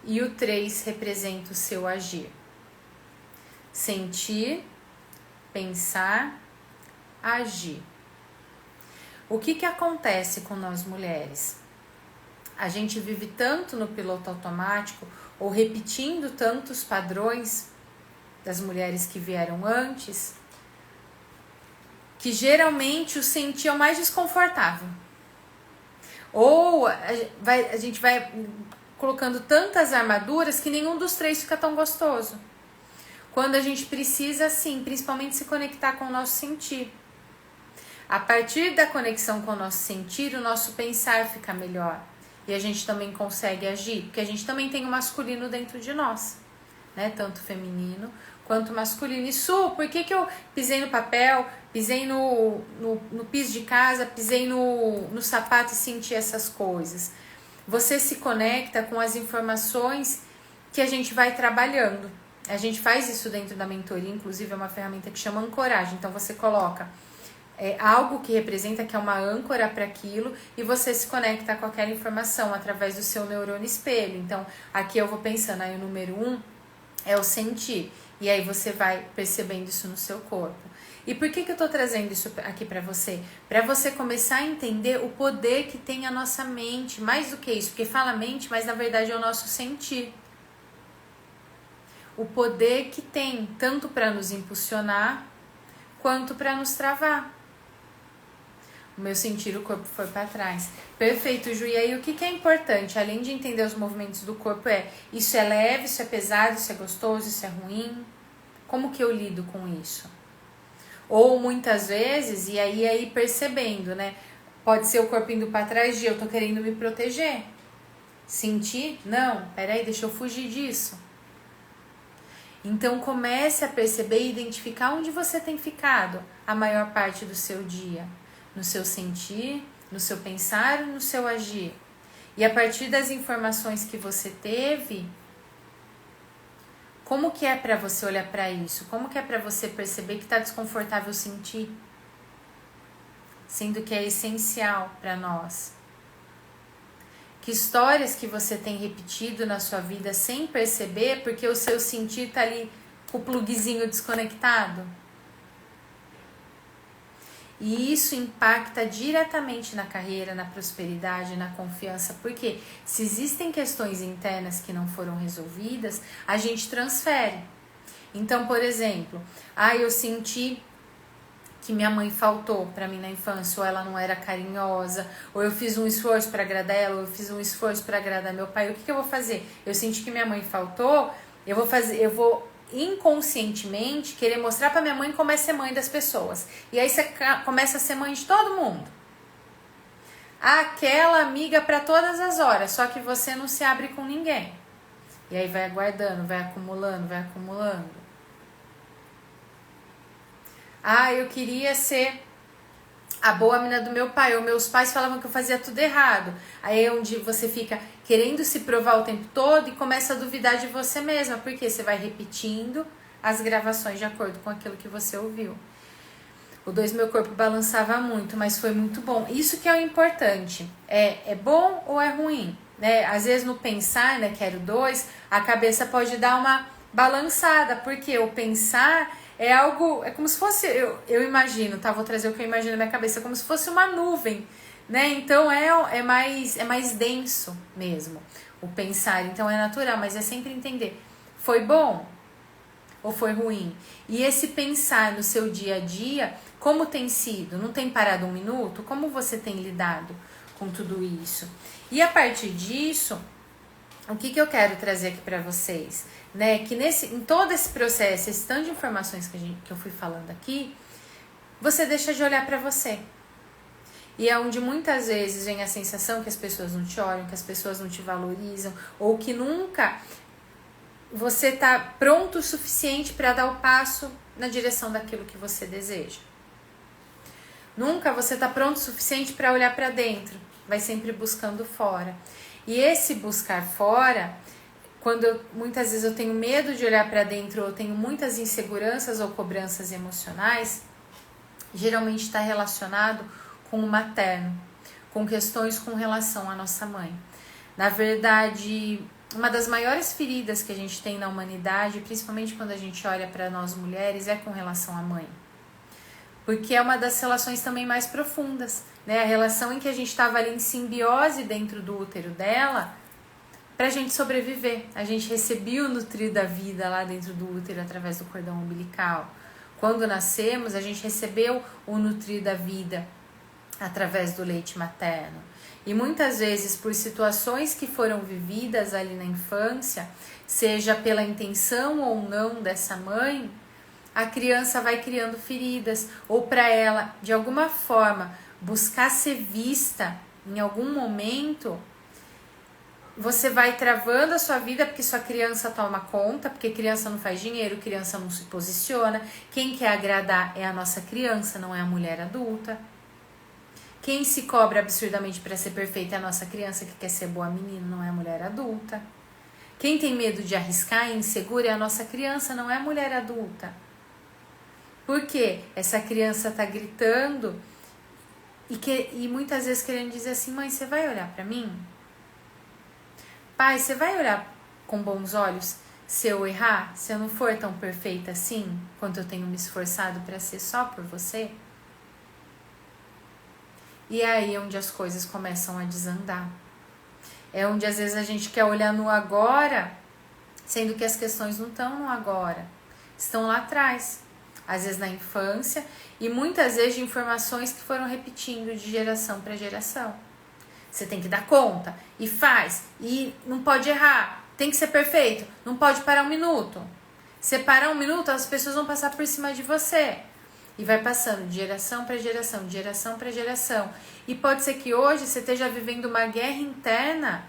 E o 3 representa o seu agir. Sentir, pensar, agir. O que acontece com nós mulheres? A gente vive tanto no piloto automático ou repetindo tantos padrões das mulheres que vieram antes, que geralmente o sentir é o mais desconfortável. Ou a gente vai colocando tantas armaduras que nenhum dos 3 fica tão gostoso. Quando a gente precisa, sim, principalmente se conectar com o nosso sentir. A partir da conexão com o nosso sentir, o nosso pensar fica melhor. E a gente também consegue agir, porque a gente também tem o masculino dentro de nós, né? Tanto feminino quanto masculino. E Su, por que eu pisei no papel, pisei no piso de casa, pisei no sapato e senti essas coisas? Você se conecta com as informações que a gente vai trabalhando. A gente faz isso dentro da mentoria, inclusive é uma ferramenta que chama ancoragem. Então você coloca algo que representa, que é uma âncora para aquilo, e você se conecta com aquela informação através do seu neurônio espelho. Então aqui eu vou pensando, aí o número 1 é o sentir, e aí você vai percebendo isso no seu corpo. E por que eu tô trazendo isso aqui para você? Para você começar a entender o poder que tem a nossa mente, mais do que isso, porque fala mente, mas na verdade é o nosso sentir. O poder que tem, tanto para nos impulsionar, quanto para nos travar. O meu sentir, o corpo foi para trás. Perfeito, Ju. E aí, o que é importante? Além de entender os movimentos do corpo, isso é leve, isso é pesado, isso é gostoso, isso é ruim? Como que eu lido com isso? Ou muitas vezes, e aí percebendo, né? Pode ser o corpo indo para trás de eu tô querendo me proteger. Sentir? Não, peraí, deixa eu fugir disso. Então comece a perceber e identificar onde você tem ficado a maior parte do seu dia. No seu sentir, no seu pensar, no seu agir. E a partir das informações que você teve, como que é para você olhar para isso? Como que é para você perceber que está desconfortável sentir? sendo que é essencial para nós? Que histórias que você tem repetido na sua vida sem perceber, porque o seu sentir tá ali com o pluguezinho desconectado? E isso impacta diretamente na carreira, na prosperidade, na confiança, porque se existem questões internas que não foram resolvidas, a gente transfere. Então, por exemplo, eu senti que minha mãe faltou para mim na infância, ou ela não era carinhosa, ou eu fiz um esforço para agradar ela, ou eu fiz um esforço para agradar meu pai. O que eu vou fazer? Eu senti que minha mãe faltou, eu vou inconscientemente querer mostrar para minha mãe como é ser mãe das pessoas. E aí você começa a ser mãe de todo mundo. Aquela amiga para todas as horas, só que você não se abre com ninguém. E aí vai aguardando, vai acumulando, vai acumulando. Eu queria ser a boa mina do meu pai, ou meus pais falavam que eu fazia tudo errado. Aí é onde você fica querendo se provar o tempo todo e começa a duvidar de você mesma, porque você vai repetindo as gravações de acordo com aquilo que você ouviu. O 2, meu corpo balançava muito, mas foi muito bom. Isso que é o importante. É bom ou é ruim? Né? Às vezes no pensar, né, quero 2, a cabeça pode dar uma balançada, porque o pensar é algo, é como se fosse, eu imagino, tá? Vou trazer o que eu imagino na minha cabeça, como se fosse uma nuvem, né? Então é mais denso mesmo o pensar. Então é natural, mas é sempre entender, foi bom ou foi ruim? E esse pensar no seu dia a dia, como tem sido? Não tem parado um minuto? Como você tem lidado com tudo isso? E a partir disso, o que eu quero trazer aqui para vocês? Né, que em todo esse processo, esse tanto de informações que eu fui falando aqui, você deixa de olhar para você. E é onde muitas vezes vem a sensação que as pessoas não te olham, que as pessoas não te valorizam, ou que nunca você tá pronto o suficiente para dar o passo na direção daquilo que você deseja. Nunca você tá pronto o suficiente para olhar para dentro, vai sempre buscando fora. E esse buscar fora, quando muitas vezes eu tenho medo de olhar para dentro, ou tenho muitas inseguranças ou cobranças emocionais, geralmente está relacionado com o materno, com questões com relação à nossa mãe. Na verdade, uma das maiores feridas que a gente tem na humanidade, principalmente quando a gente olha para nós mulheres, é com relação à mãe. Porque é uma das relações também mais profundas, né? A relação em que a gente estava ali em simbiose dentro do útero dela, para a gente sobreviver. A gente recebia o nutrido da vida lá dentro do útero através do cordão umbilical. Quando nascemos, a gente recebeu o nutrido da vida através do leite materno. E muitas vezes, por situações que foram vividas ali na infância, seja pela intenção ou não dessa mãe, a criança vai criando feridas, ou para ela, de alguma forma, buscar ser vista em algum momento, você vai travando a sua vida porque sua criança toma conta, porque criança não faz dinheiro, criança não se posiciona. Quem quer agradar é a nossa criança, não é a mulher adulta. Quem se cobra absurdamente para ser perfeita é a nossa criança que quer ser boa menina, não é a mulher adulta. Quem tem medo de arriscar e insegura é a nossa criança, não é a mulher adulta. Por quê? Essa criança está gritando e muitas vezes querendo dizer assim, mãe, você vai olhar para mim? Pai, você vai olhar com bons olhos se eu errar? Se eu não for tão perfeita assim, quanto eu tenho me esforçado para ser só por você? E é aí onde as coisas começam a desandar. É onde às vezes a gente quer olhar no agora, sendo que as questões não estão no agora, estão lá atrás. Às vezes na infância e muitas vezes de informações que foram repetindo de geração para geração. Você tem que dar conta e faz, e não pode errar, tem que ser perfeito, não pode parar um minuto. Se parar um minuto, as pessoas vão passar por cima de você. E vai passando de geração para geração, de geração para geração. E pode ser que hoje você esteja vivendo uma guerra interna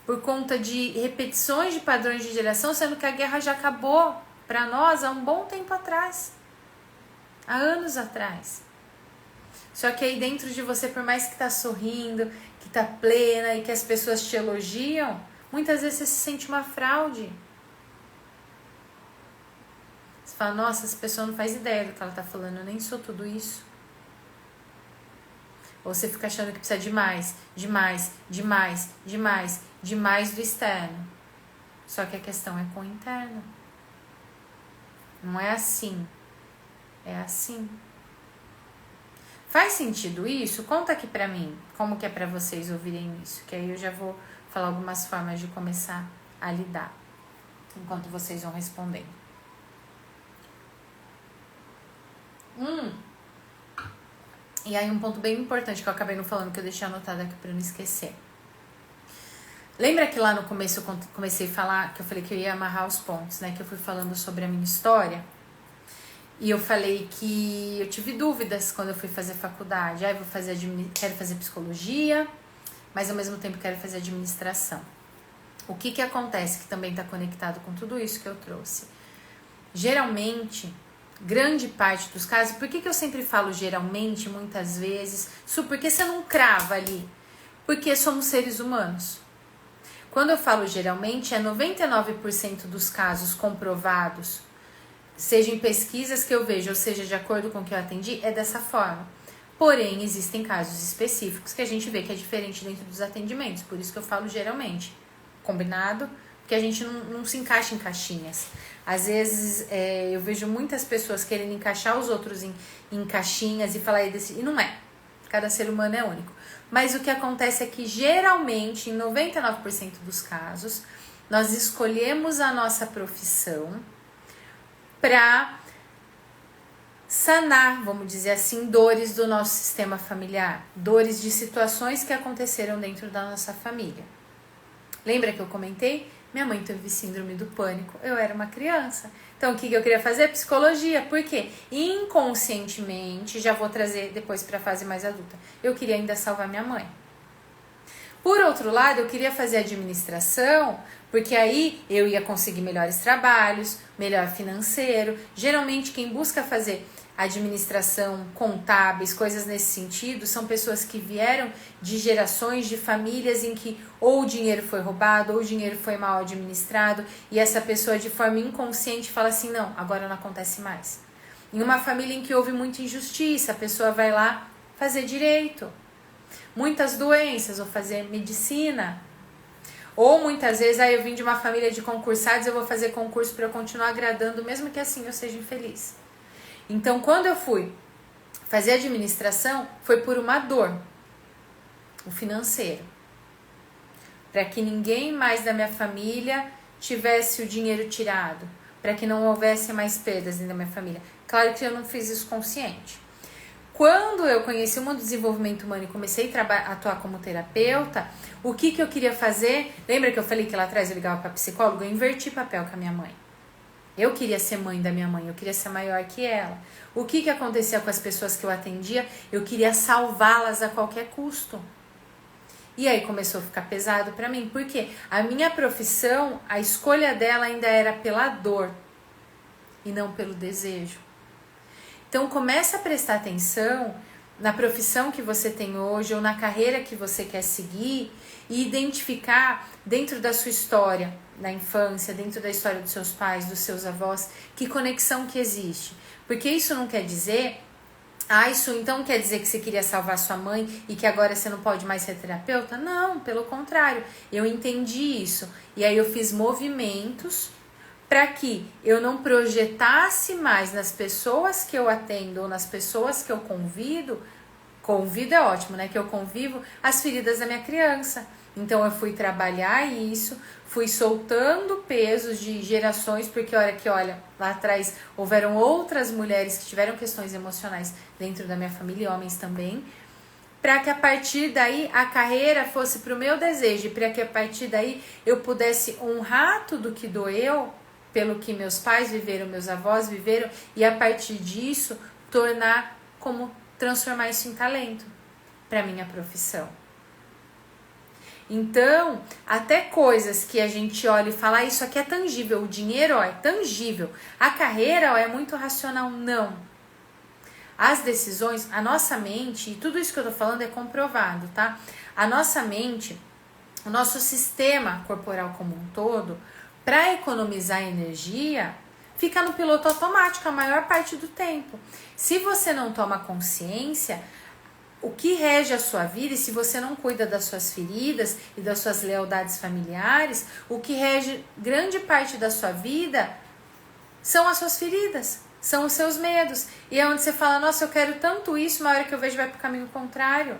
por conta de repetições de padrões de geração, sendo que a guerra já acabou para nós há um bom tempo atrás. Há anos atrás. Só que aí dentro de você, por mais que tá sorrindo, que tá plena e que as pessoas te elogiam, muitas vezes você se sente uma fraude. Você fala, nossa, essa pessoa não faz ideia do que ela tá falando, eu nem sou tudo isso. Ou você fica achando que precisa de mais, demais, demais, demais, demais do externo. Só que a questão é com o interno. Não é assim. É assim. Faz sentido isso? Conta aqui pra mim como que é pra vocês ouvirem isso, que aí eu já vou falar algumas formas de começar a lidar, enquanto vocês vão respondendo. E aí um ponto bem importante que eu acabei não falando, que eu deixei anotado aqui pra não esquecer. Lembra que lá no começo eu comecei a falar, que eu falei que eu ia amarrar os pontos, né? Que eu fui falando sobre a minha história. E eu falei que eu tive dúvidas quando eu fui fazer faculdade. Aí quero fazer psicologia, mas ao mesmo tempo quero fazer administração. O que acontece que também está conectado com tudo isso que eu trouxe? Geralmente, grande parte dos casos, por que eu sempre falo geralmente, muitas vezes? Porque você não crava ali? Porque somos seres humanos. Quando eu falo geralmente, é 99% dos casos comprovados, seja em pesquisas que eu vejo, ou seja, de acordo com o que eu atendi, é dessa forma. Porém, existem casos específicos que a gente vê que é diferente dentro dos atendimentos, por isso que eu falo geralmente. Combinado? Porque a gente não se encaixa em caixinhas. Às vezes, eu vejo muitas pessoas querendo encaixar os outros em caixinhas e falar e não é. Cada ser humano é único. Mas o que acontece é que, geralmente, em 99% dos casos, nós escolhemos a nossa profissão para sanar, vamos dizer assim, dores do nosso sistema familiar, dores de situações que aconteceram dentro da nossa família. Lembra que eu comentei? Minha mãe teve síndrome do pânico, eu era uma criança. Então, o que eu queria fazer? Psicologia. Por quê? Inconscientemente, já vou trazer depois para a fase mais adulta, eu queria ainda salvar minha mãe. Por outro lado, eu queria fazer administração, porque aí eu ia conseguir melhores trabalhos, melhor financeiro. Geralmente, quem busca fazer administração, contábeis, coisas nesse sentido, são pessoas que vieram de gerações de famílias em que ou o dinheiro foi roubado, ou o dinheiro foi mal administrado, e essa pessoa de forma inconsciente fala assim, não, agora não acontece mais. Em uma família em que houve muita injustiça, a pessoa vai lá fazer direito. Muitas doenças, vou fazer medicina. Ou muitas vezes, eu vim de uma família de concursados, eu vou fazer concurso para eu continuar agradando, mesmo que assim eu seja infeliz. Então, quando eu fui fazer administração, foi por uma dor, o financeiro. Para que ninguém mais da minha família tivesse o dinheiro tirado, para que não houvesse mais perdas dentro da minha família. Claro que eu não fiz isso consciente. Quando eu conheci o mundo do desenvolvimento humano e comecei a atuar como terapeuta, o que eu queria fazer? Lembra que eu falei que lá atrás eu ligava para psicóloga? Eu inverti papel com a minha mãe. Eu queria ser mãe da minha mãe, eu queria ser maior que ela. O que acontecia com as pessoas que eu atendia? Eu queria salvá-las a qualquer custo. E aí começou a ficar pesado para mim, porque a minha profissão, a escolha dela ainda era pela dor e não pelo desejo. Então começa a prestar atenção na profissão que você tem hoje ou na carreira que você quer seguir e identificar dentro da sua história, na infância, dentro da história dos seus pais, dos seus avós, que conexão que existe. Porque isso não quer dizer, isso então quer dizer que você queria salvar sua mãe e que agora você não pode mais ser terapeuta? Não, pelo contrário, eu entendi isso. E aí eu fiz movimentos para que eu não projetasse mais nas pessoas que eu atendo ou nas pessoas que eu convido é ótimo, né? Que eu convivo, as feridas da minha criança. Então eu fui trabalhar isso, fui soltando pesos de gerações, porque olha, lá atrás houveram outras mulheres que tiveram questões emocionais dentro da minha família, e homens também, para que a partir daí a carreira fosse para o meu desejo, para que a partir daí eu pudesse honrar tudo que doeu, pelo que meus pais viveram, meus avós viveram, e a partir disso transformar isso em talento para minha profissão. Então, até coisas que a gente olha e fala, isso aqui é tangível, o dinheiro é tangível, a carreira é muito racional, não. As decisões, a nossa mente, e tudo isso que eu tô falando é comprovado, tá? A nossa mente, o nosso sistema corporal como um todo, para economizar energia, fica no piloto automático a maior parte do tempo. Se você não toma consciência, o que rege a sua vida, e se você não cuida das suas feridas e das suas lealdades familiares, o que rege grande parte da sua vida são as suas feridas, são os seus medos. E é onde você fala, nossa, eu quero tanto isso, uma hora que eu vejo vai pro caminho contrário.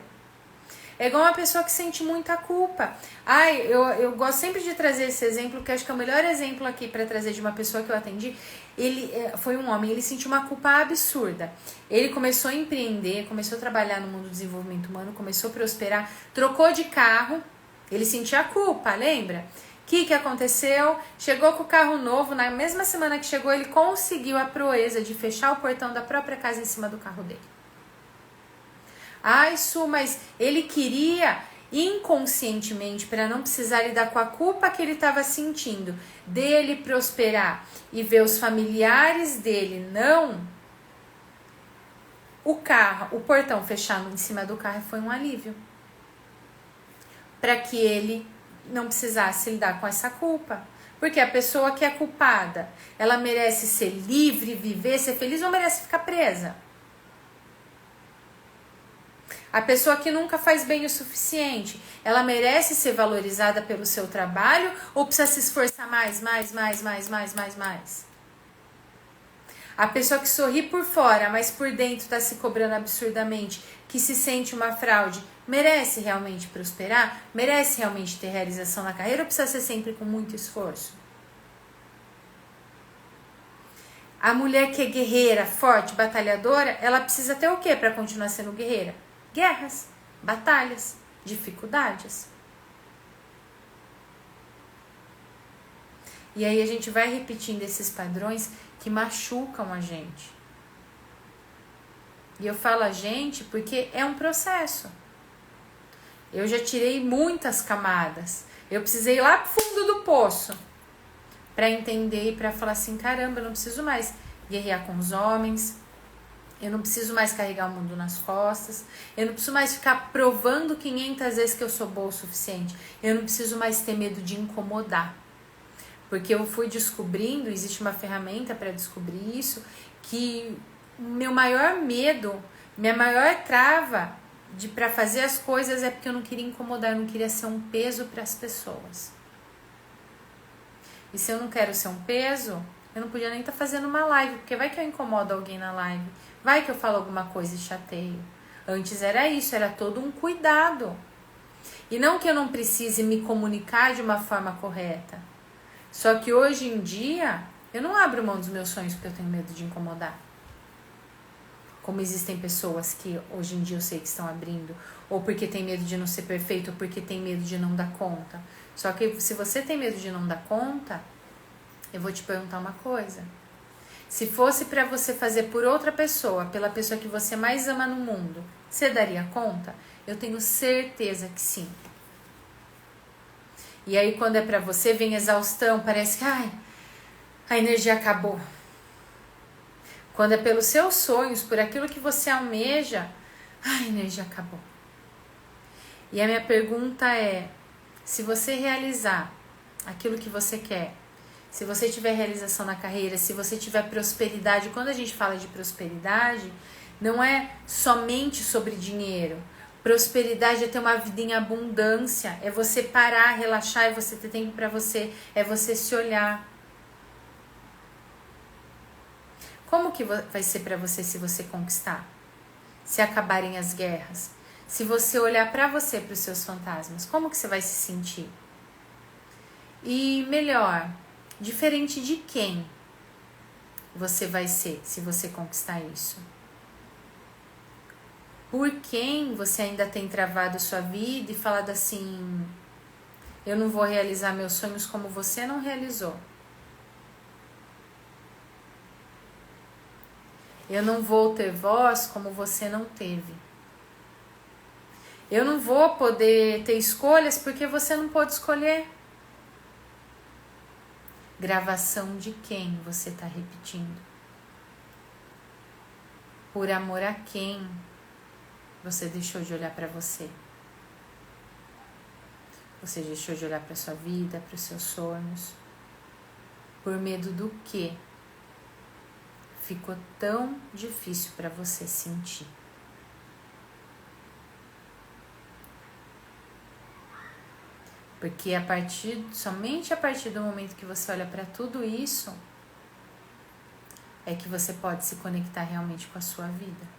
É igual uma pessoa que sente muita culpa. Ai, eu gosto sempre de trazer esse exemplo, que acho que é o melhor exemplo aqui para trazer de uma pessoa que eu atendi. Ele foi um homem, ele sentiu uma culpa absurda. Ele começou a empreender, começou a trabalhar no mundo do desenvolvimento humano, começou a prosperar, trocou de carro, ele sentia a culpa, lembra? O que aconteceu? Chegou com o carro novo, na mesma semana que chegou, ele conseguiu a proeza de fechar o portão da própria casa em cima do carro dele. Ai, Su, mas ele queria inconscientemente, para não precisar lidar com a culpa que ele estava sentindo, dele prosperar e ver os familiares dele não, o portão fechado em cima do carro foi um alívio. Para que ele não precisasse lidar com essa culpa. Porque a pessoa que é culpada, ela merece ser livre, viver, ser feliz, ou merece ficar presa? A pessoa que nunca faz bem o suficiente, ela merece ser valorizada pelo seu trabalho ou precisa se esforçar mais? A pessoa que sorri por fora, mas por dentro está se cobrando absurdamente, que se sente uma fraude, merece realmente prosperar? Merece realmente ter realização na carreira ou precisa ser sempre com muito esforço? A mulher que é guerreira, forte, batalhadora, ela precisa ter o quê para continuar sendo guerreira? Guerras, batalhas, dificuldades. E aí a gente vai repetindo esses padrões que machucam a gente. E eu falo a gente porque é um processo. Eu já tirei muitas camadas. Eu precisei ir lá pro fundo do poço para entender e para falar assim, caramba, eu não preciso mais guerrear com os homens. Eu não preciso mais carregar o mundo nas costas. Eu não preciso mais ficar provando 500 vezes que eu sou boa o suficiente. Eu não preciso mais ter medo de incomodar. Porque eu fui descobrindo, existe uma ferramenta para descobrir isso, que o meu maior medo, minha maior trava para fazer as coisas é porque eu não queria incomodar, eu não queria ser um peso para as pessoas. E se eu não quero ser um peso, eu não podia nem estar fazendo uma live, porque vai que eu incomodo alguém na live. Vai que eu falo alguma coisa e chateio. Antes era isso, era todo um cuidado. E não que eu não precise me comunicar de uma forma correta. Só que hoje em dia, eu não abro mão dos meus sonhos porque eu tenho medo de incomodar. Como existem pessoas que hoje em dia eu sei que estão abrindo. Ou porque tem medo de não ser perfeito, ou porque tem medo de não dar conta. Só que se você tem medo de não dar conta, eu vou te perguntar uma coisa. Se fosse para você fazer por outra pessoa, pela pessoa que você mais ama no mundo, você daria conta? Eu tenho certeza que sim. E aí quando é para você, vem exaustão, parece que a energia acabou. Quando é pelos seus sonhos, por aquilo que você almeja, a energia acabou. E a minha pergunta é, se você realizar aquilo que você quer, se você tiver realização na carreira, se você tiver prosperidade, quando a gente fala de prosperidade, não é somente sobre dinheiro. Prosperidade é ter uma vida em abundância, é você parar, relaxar, é você ter tempo para você, é você se olhar. Como que vai ser para você se você conquistar? Se acabarem as guerras? Se você olhar para você, para os seus fantasmas, como que você vai se sentir? E melhor, diferente de quem você vai ser se você conquistar isso? Por quem você ainda tem travado sua vida e falado assim, eu não vou realizar meus sonhos como você não realizou? Eu não vou ter voz como você não teve. Eu não vou poder ter escolhas porque você não pôde escolher. Gravação de quem você está repetindo? Por amor a quem você deixou de olhar para você? Você deixou de olhar para sua vida, para os seus sonhos? Por medo do quê? Ficou tão difícil para você sentir? Porque somente a partir do momento que você olha para tudo isso, é que você pode se conectar realmente com a sua vida.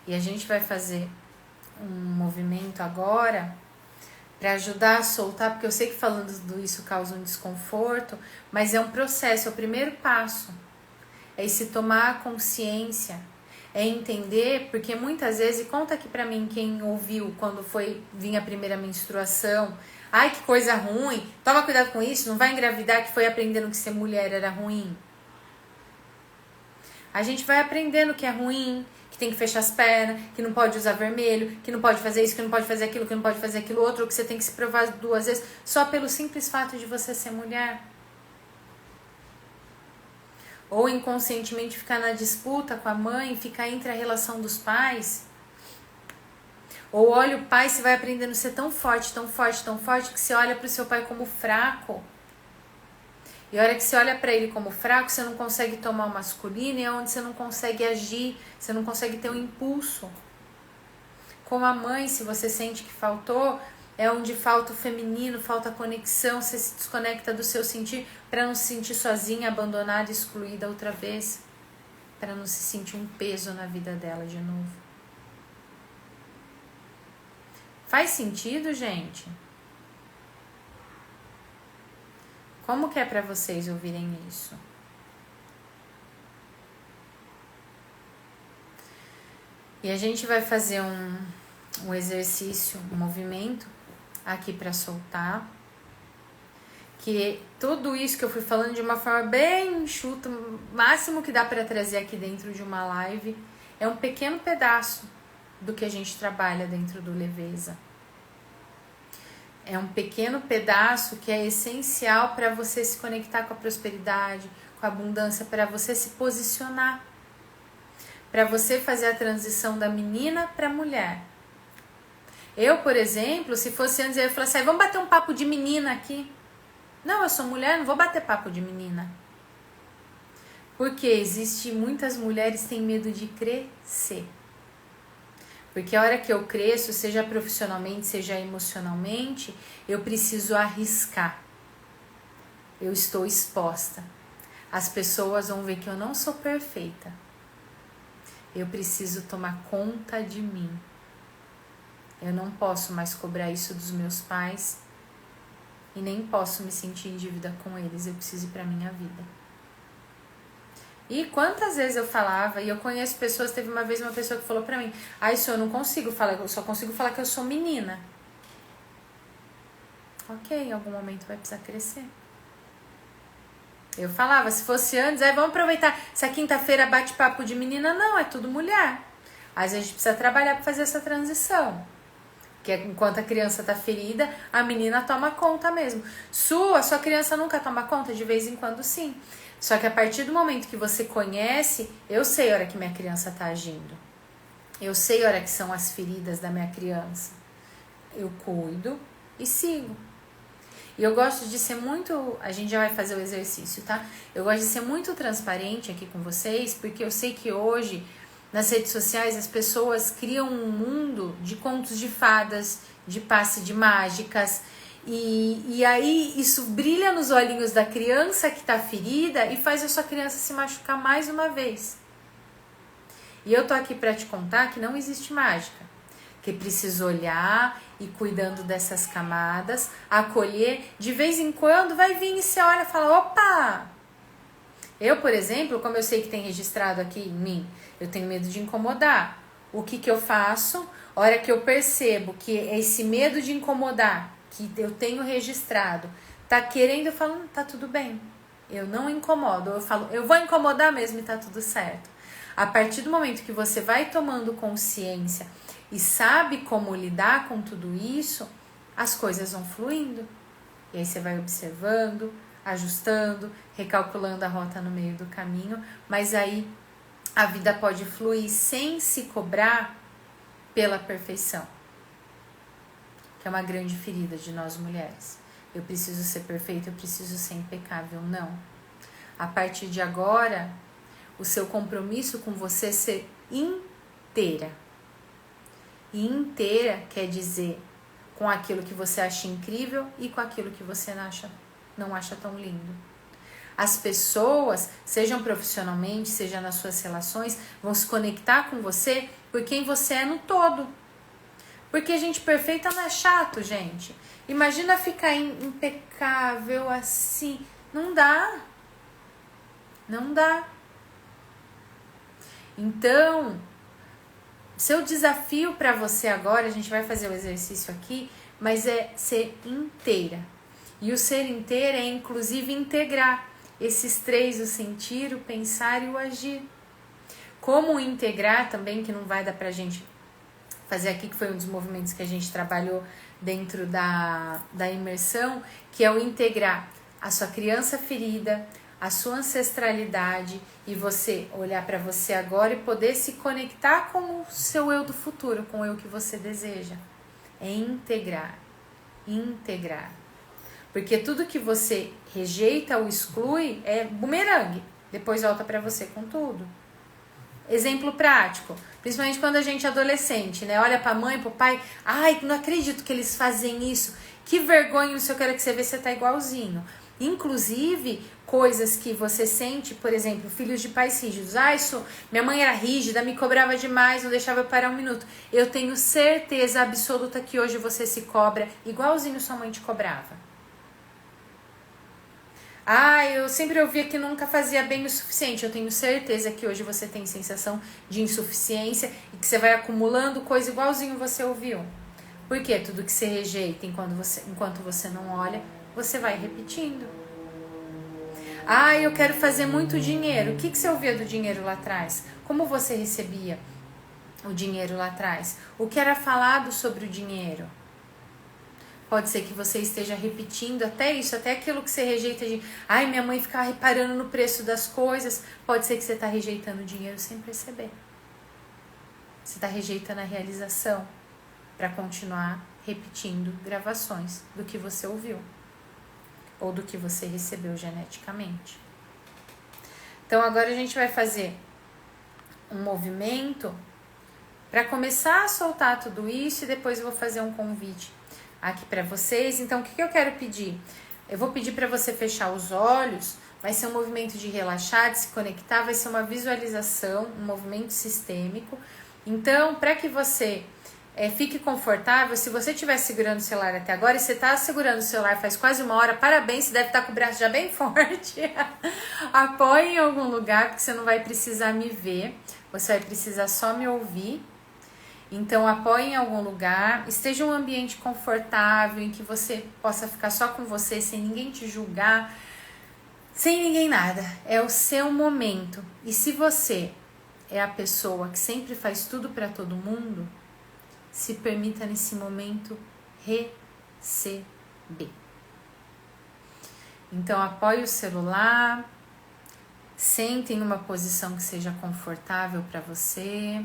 E a gente vai fazer um movimento agora para ajudar a soltar, porque eu sei que falando tudo isso causa um desconforto, mas é um processo, é o primeiro passo. É esse tomar a consciência, é entender, porque muitas vezes, e conta aqui pra mim quem ouviu quando vinha a primeira menstruação, ai que coisa ruim, toma cuidado com isso, não vai engravidar, que foi aprendendo que ser mulher era ruim. A gente vai aprendendo que é ruim, que tem que fechar as pernas, que não pode usar vermelho, que não pode fazer isso, que não pode fazer aquilo, que não pode fazer aquilo outro, que você tem que se provar 2 vezes, só pelo simples fato de você ser mulher. Ou inconscientemente ficar na disputa com a mãe, ficar entre a relação dos pais. Ou olha o pai, você vai aprendendo a ser tão forte, tão forte, tão forte, que você olha para o seu pai como fraco. E a hora que você olha para ele como fraco, você não consegue tomar o masculino, e é onde você não consegue agir, você não consegue ter um impulso. Como a mãe, se você sente que faltou, é onde falta o feminino, falta a conexão, você se desconecta do seu sentir para não se sentir sozinha, abandonada, excluída outra vez, para não se sentir um peso na vida dela de novo. Faz sentido, gente? Como que é para vocês ouvirem isso? E a gente vai fazer um exercício, um movimento aqui para soltar. Que tudo isso que eu fui falando de uma forma bem enxuta, o máximo que dá para trazer aqui dentro de uma live, é um pequeno pedaço do que a gente trabalha dentro do Leveza. É um pequeno pedaço que é essencial para você se conectar com a prosperidade, com a abundância, para você se posicionar, para você fazer a transição da menina para a mulher. Eu, por exemplo, se fosse antes, eu ia falar assim, vamos bater um papo de menina aqui. Não, eu sou mulher, não vou bater papo de menina. Porque muitas mulheres têm medo de crescer. Porque a hora que eu cresço, seja profissionalmente, seja emocionalmente, eu preciso arriscar. Eu estou exposta. As pessoas vão ver que eu não sou perfeita. Eu preciso tomar conta de mim. Eu não posso mais cobrar isso dos meus pais e nem posso me sentir em dívida com eles. Eu preciso ir para minha vida. E quantas vezes eu falava, e eu conheço pessoas, teve uma vez uma pessoa que falou pra mim, isso eu não consigo falar, eu só consigo falar que eu sou menina. Ok, em algum momento vai precisar crescer. Eu falava, se fosse antes, vamos aproveitar, se a quinta-feira bate papo de menina, não, é tudo mulher. Às vezes a gente precisa trabalhar pra fazer essa transição. Que enquanto a criança tá ferida, a menina toma conta mesmo. A sua criança nunca toma conta? De vez em quando sim. Só que a partir do momento que você conhece, eu sei a hora que minha criança tá agindo. Eu sei a hora que são as feridas da minha criança. Eu cuido e sigo. E eu gosto de ser muito... A gente já vai fazer o exercício, tá? Eu gosto de ser muito transparente aqui com vocês, porque eu sei que hoje, nas redes sociais, as pessoas criam um mundo de contos de fadas, de passe de mágicas... E aí isso brilha nos olhinhos da criança que tá ferida e faz a sua criança se machucar mais uma vez. E eu tô aqui para te contar que não existe mágica. Que precisa olhar e cuidando dessas camadas, acolher. De vez em quando vai vir e você olha e fala, opa! Eu, por exemplo, como eu sei que tem registrado aqui em mim, eu tenho medo de incomodar. O que eu faço? A hora que eu percebo que esse medo de incomodar que eu tenho registrado, tá querendo, eu falo, tá tudo bem, eu não incomodo, eu falo, eu vou incomodar mesmo e tá tudo certo. A partir do momento que você vai tomando consciência e sabe como lidar com tudo isso, as coisas vão fluindo. E aí você vai observando, ajustando, recalculando a rota no meio do caminho, mas aí a vida pode fluir sem se cobrar pela perfeição. Que é uma grande ferida de nós mulheres. Eu preciso ser perfeita, eu preciso ser impecável. Não. A partir de agora, o seu compromisso com você é ser inteira. E inteira quer dizer com aquilo que você acha incrível e com aquilo que você não acha tão lindo. As pessoas, sejam profissionalmente, seja nas suas relações, vão se conectar com você por quem você é no todo. Porque gente perfeita não é chato, gente. Imagina ficar impecável assim. Não dá. Não dá. Então, seu desafio para você agora, a gente vai fazer o exercício aqui, mas é ser inteira. E o ser inteira é inclusive integrar esses três, o sentir, o pensar e o agir. Como integrar também, que não vai dar pra gente fazer aqui, que foi um dos movimentos que a gente trabalhou dentro da imersão, que é o integrar a sua criança ferida, a sua ancestralidade e você olhar para você agora e poder se conectar com o seu eu do futuro, com o eu que você deseja. É integrar. Porque tudo que você rejeita ou exclui é bumerangue. Depois volta para você com tudo. Exemplo prático, principalmente quando a gente é adolescente, né? Olha pra mãe, pro pai, ai, não acredito que eles fazem isso. Que vergonha, não sei o que, que você vê, você tá igualzinho. Inclusive, coisas que você sente, por exemplo, filhos de pais rígidos. Ah, isso, minha mãe era rígida, me cobrava demais, não deixava eu parar um minuto. Eu tenho certeza absoluta que hoje você se cobra igualzinho sua mãe te cobrava. Ah, eu sempre ouvia que nunca fazia bem o suficiente. Eu tenho certeza que hoje você tem sensação de insuficiência e que você vai acumulando coisa igualzinho você ouviu. Por quê? Tudo que você rejeita enquanto você não olha, você vai repetindo. Ah, eu quero fazer muito dinheiro. O que você ouvia do dinheiro lá atrás? Como você recebia o dinheiro lá atrás? O que era falado sobre o dinheiro? Pode ser que você esteja repetindo até isso, até aquilo que você rejeita de... Ai, minha mãe ficava reparando no preço das coisas. Pode ser que você está rejeitando o dinheiro sem perceber. Você está rejeitando a realização para continuar repetindo gravações do que você ouviu. Ou do que você recebeu geneticamente. Então agora a gente vai fazer um movimento para começar a soltar tudo isso e depois eu vou fazer um convite aqui para vocês. Então, o que eu quero pedir? Eu vou pedir para você fechar os olhos, vai ser um movimento de relaxar, de se conectar, vai ser uma visualização, um movimento sistêmico. Então, para que você fique confortável, se você estiver segurando o celular até agora, e você está segurando o celular faz quase uma hora, parabéns, você deve estar com o braço já bem forte. Apoie em algum lugar, porque você não vai precisar me ver, você vai precisar só me ouvir. Então, apoie em algum lugar, esteja um ambiente confortável, em que você possa ficar só com você, sem ninguém te julgar, sem ninguém nada. É o seu momento. E se você é a pessoa que sempre faz tudo para todo mundo, se permita nesse momento receber. Então, apoie o celular, sente em uma posição que seja confortável para você.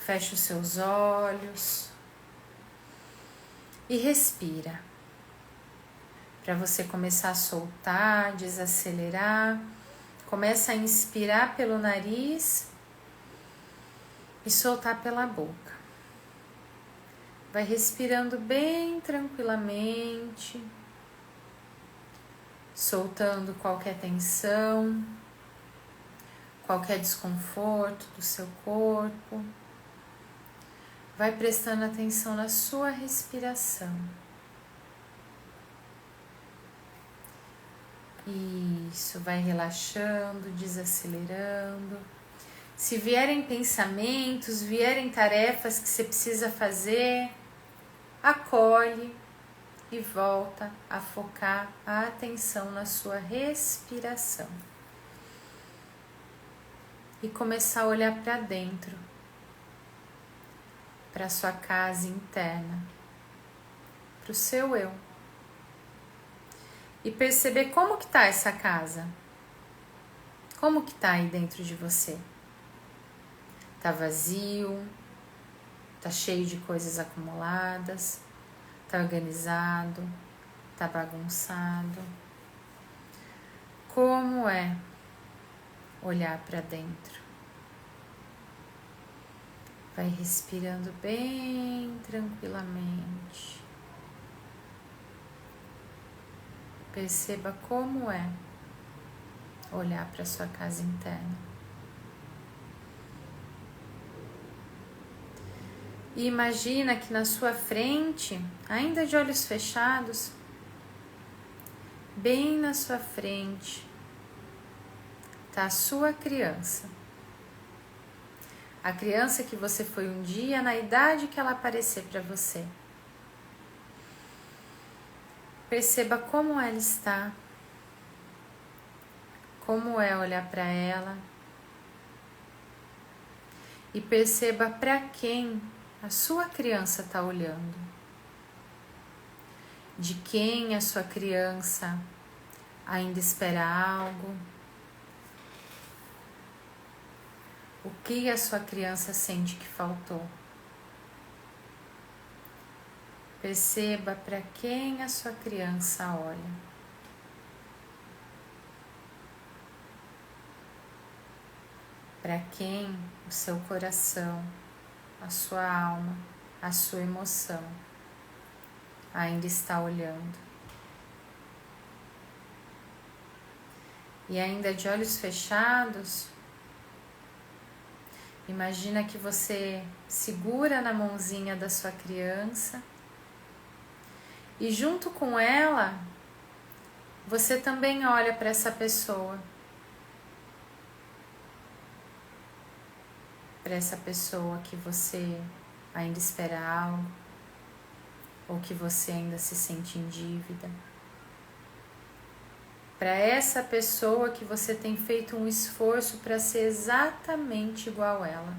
Feche os seus olhos e respira. Para você começar a soltar, desacelerar, começa a inspirar pelo nariz e soltar pela boca. Vai respirando bem tranquilamente, soltando qualquer tensão, qualquer desconforto do seu corpo. Vai prestando atenção na sua respiração. Isso, vai relaxando, desacelerando. Se vierem pensamentos, vierem tarefas que você precisa fazer, acolhe e volta a focar a atenção na sua respiração. E começar a olhar para dentro, para a sua casa interna, para o seu eu. E perceber como que tá essa casa. Como que tá aí dentro de você? Tá vazio? Tá cheio de coisas acumuladas? Tá organizado? Tá bagunçado? Como é olhar para dentro? Vai respirando bem tranquilamente. Perceba como é olhar para sua casa interna. E imagina que na sua frente, ainda de olhos fechados, bem na sua frente, está a sua criança. A criança que você foi um dia, na idade que ela aparecer para você. Perceba como ela está, como é olhar para ela. E perceba para quem a sua criança está olhando. De quem a sua criança ainda espera algo. O que a sua criança sente que faltou. Perceba para quem a sua criança olha. Para quem o seu coração, a sua alma, a sua emoção ainda está olhando. E ainda de olhos fechados, imagina que você segura na mãozinha da sua criança e junto com ela, você também olha para essa pessoa. Para essa pessoa que você ainda espera algo, ou que você ainda se sente em dívida. Para essa pessoa que você tem feito um esforço para ser exatamente igual a ela.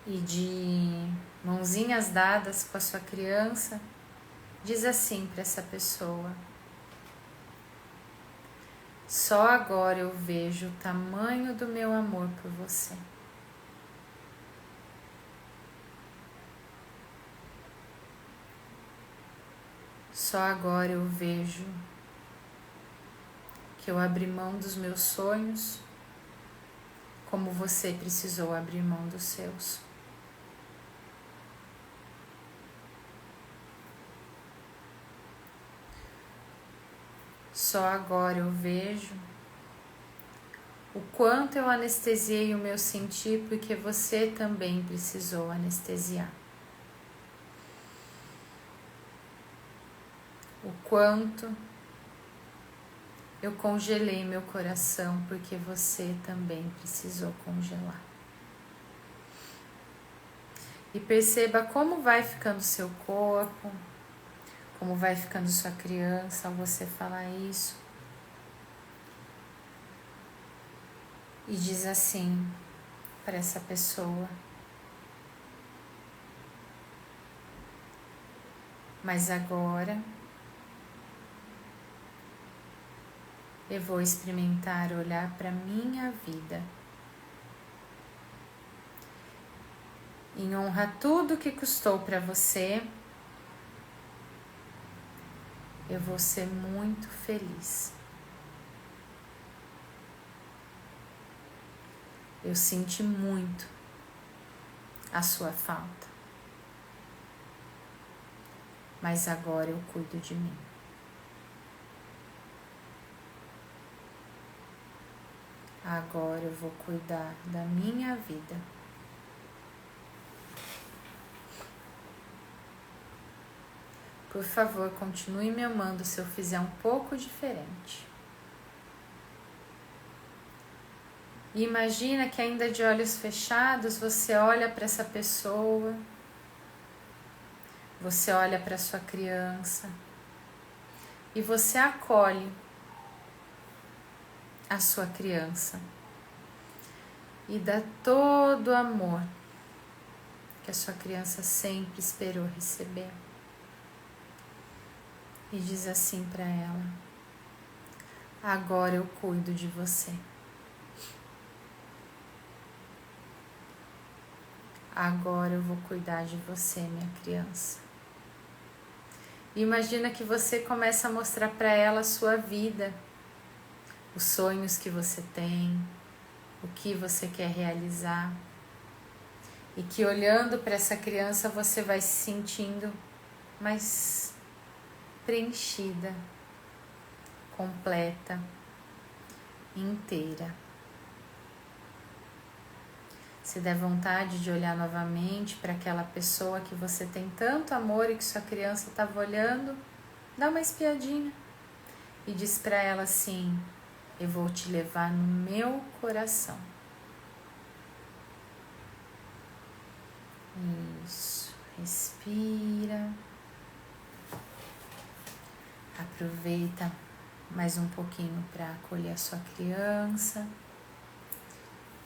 E de mãozinhas dadas com a sua criança, diz assim para essa pessoa: só agora eu vejo o tamanho do meu amor por você. Só agora eu vejo que eu abri mão dos meus sonhos como você precisou abrir mão dos seus. Só agora eu vejo o quanto eu anestesiei o meu sentir porque você também precisou anestesiar. O quanto eu congelei meu coração porque você também precisou congelar. E perceba como vai ficando seu corpo, como vai ficando sua criança ao você falar isso. E diz assim para essa pessoa: mas agora eu vou experimentar olhar para minha vida em honra a tudo que custou para você. Eu vou ser muito feliz. Eu senti muito a sua falta, mas agora eu cuido de mim. Agora eu vou cuidar da minha vida. Por favor, continue me amando se eu fizer um pouco diferente. E imagina que ainda de olhos fechados você olha para essa pessoa, você olha para sua criança e você acolhe a sua criança e dá todo o amor que a sua criança sempre esperou receber. E diz assim para ela: agora eu cuido de você. Agora eu vou cuidar de você, minha criança. E imagina que você começa a mostrar para ela a sua vida, os sonhos que você tem, o que você quer realizar. E que olhando para essa criança você vai se sentindo mais preenchida, completa, inteira. Se der vontade de olhar novamente para aquela pessoa que você tem tanto amor e que sua criança estava olhando, dá uma espiadinha e diz para ela assim: eu vou te levar no meu coração. Isso, respira, aproveita mais um pouquinho para acolher a sua criança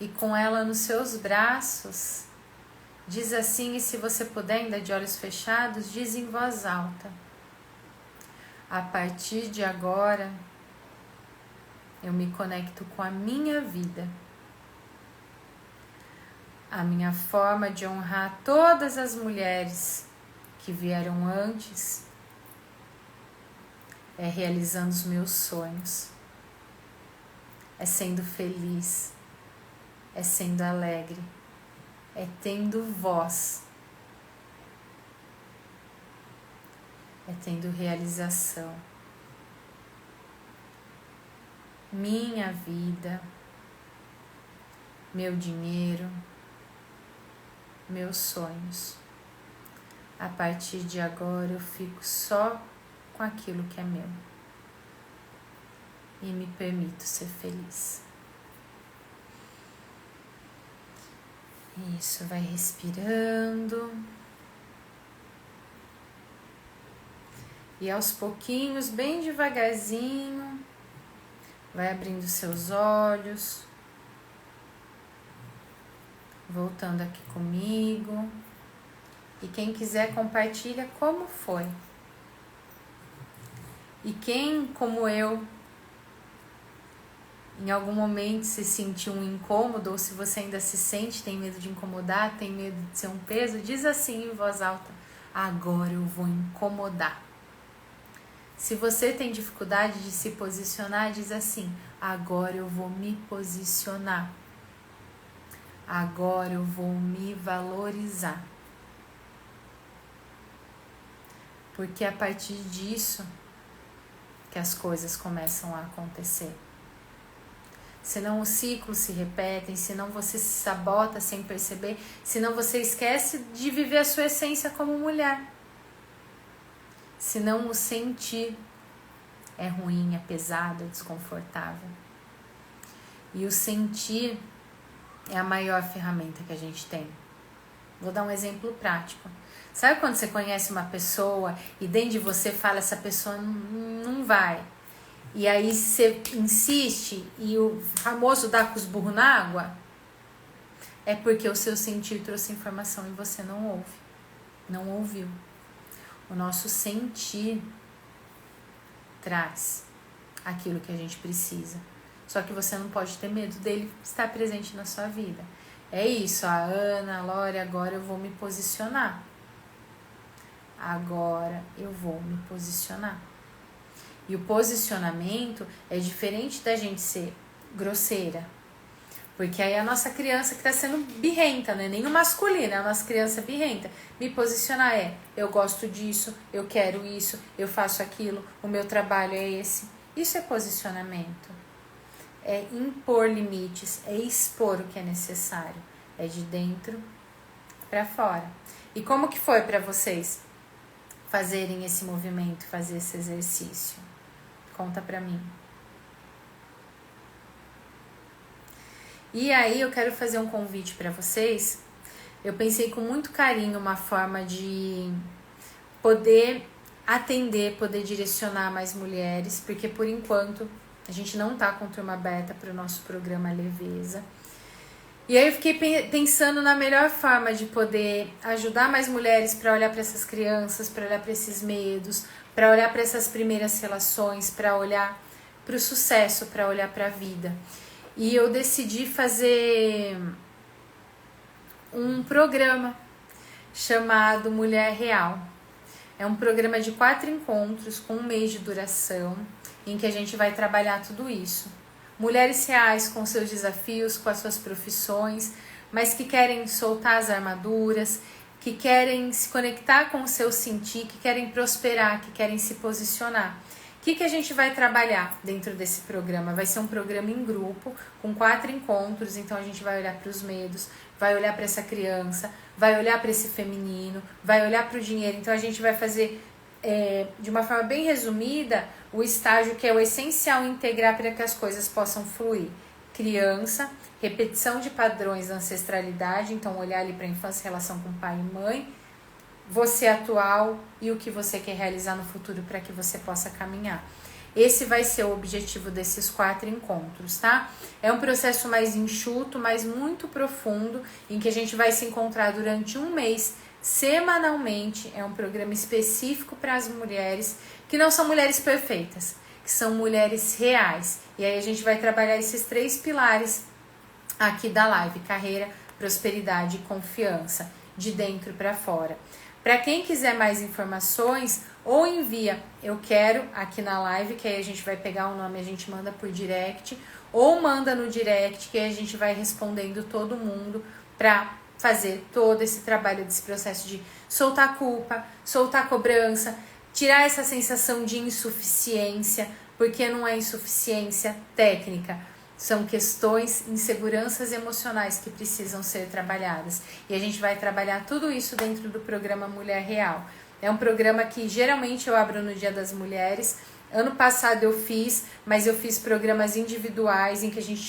e com ela nos seus braços, diz assim, e se você puder ainda de olhos fechados, diz em voz alta: a partir de agora eu me conecto com a minha vida. A minha forma de honrar todas as mulheres que vieram antes é realizando os meus sonhos, é sendo feliz, é sendo alegre, é tendo voz, é tendo realização. Minha vida, meu dinheiro, meus sonhos. A partir de agora eu fico só com aquilo que é meu e me permito ser feliz. Isso, vai respirando e aos pouquinhos, bem devagarzinho, vai abrindo seus olhos, voltando aqui comigo. E quem quiser compartilha como foi. E quem, como eu, em algum momento se sentiu um incômodo, ou se você ainda se sente, tem medo de incomodar, tem medo de ser um peso, diz assim em voz alta: agora eu vou incomodar. Se você tem dificuldade de se posicionar, diz assim: agora eu vou me posicionar. Agora eu vou me valorizar. Porque é a partir disso que as coisas começam a acontecer. Senão os ciclos se repetem, senão você se sabota sem perceber, senão você esquece de viver a sua essência como mulher. Senão o sentir é ruim, é pesado, é desconfortável. E o sentir é a maior ferramenta que a gente tem. Vou dar um exemplo prático. Sabe quando você conhece uma pessoa e dentro de você fala, essa pessoa não vai? E aí você insiste e o famoso dá com os burros na água? É porque o seu sentir trouxe informação e você não ouve. Não ouviu. O nosso sentir traz aquilo que a gente precisa. Só que você não pode ter medo dele estar presente na sua vida. É isso, a Ana, a Lore, agora eu vou me posicionar. Agora eu vou me posicionar. E o posicionamento é diferente da gente ser grosseira. Porque aí a nossa criança que está sendo birrenta, não é nem o masculino, é a nossa criança birrenta. Me posicionar é: eu gosto disso, eu quero isso, eu faço aquilo, o meu trabalho é esse. Isso é posicionamento. É impor limites, é expor o que é necessário. É de dentro para fora. E como que foi para vocês fazerem esse movimento, fazer esse exercício? Conta pra mim. E aí eu quero fazer um convite para vocês. Eu pensei com muito carinho uma forma de poder atender, poder direcionar mais mulheres, porque por enquanto a gente não tá com turma aberta para o nosso programa Leveza. E aí eu fiquei pensando na melhor forma de poder ajudar mais mulheres para olhar para essas crianças, para olhar para esses medos, para olhar para essas primeiras relações, para olhar para o sucesso, para olhar para a vida. E eu decidi fazer um programa chamado Mulher Real. É um programa de 4 encontros com 1 mês de duração, em que a gente vai trabalhar tudo isso. mulheres reais com seus desafios, com as suas profissões, mas que querem soltar as armaduras, que querem se conectar com o seu sentir, que querem prosperar, que querem se posicionar. O que a gente vai trabalhar dentro desse programa? Vai ser um programa em grupo, com 4 encontros, então a gente vai olhar para os medos, vai olhar para essa criança, vai olhar para esse feminino, vai olhar para o dinheiro. Então a gente vai fazer, de uma forma bem resumida, o estágio que é o essencial integrar para que as coisas possam fluir. Criança, repetição de padrões da ancestralidade, então olhar ali para a infância, relação com pai e mãe, você atual e o que você quer realizar no futuro para que você possa caminhar. Esse vai ser o objetivo desses 4 encontros, tá? É um processo mais enxuto, mas muito profundo, em que a gente vai se encontrar durante um mês, semanalmente. É um programa específico para as mulheres, que não são mulheres perfeitas, que são mulheres reais. E aí a gente vai trabalhar esses 3 pilares aqui da live: carreira, prosperidade e confiança, de dentro para fora. Para quem quiser mais informações, ou envia "eu quero" aqui na live, que aí a gente vai pegar o nome e a gente manda por direct, ou manda no direct, que aí a gente vai respondendo todo mundo para fazer todo esse trabalho, desse processo de soltar culpa, soltar cobrança, tirar essa sensação de insuficiência, porque não é insuficiência técnica. São questões, inseguranças emocionais que precisam ser trabalhadas. E a gente vai trabalhar tudo isso dentro do programa Mulher Real. É um programa que geralmente eu abro no Dia das Mulheres. Ano passado eu fiz, mas eu fiz programas individuais em que a gente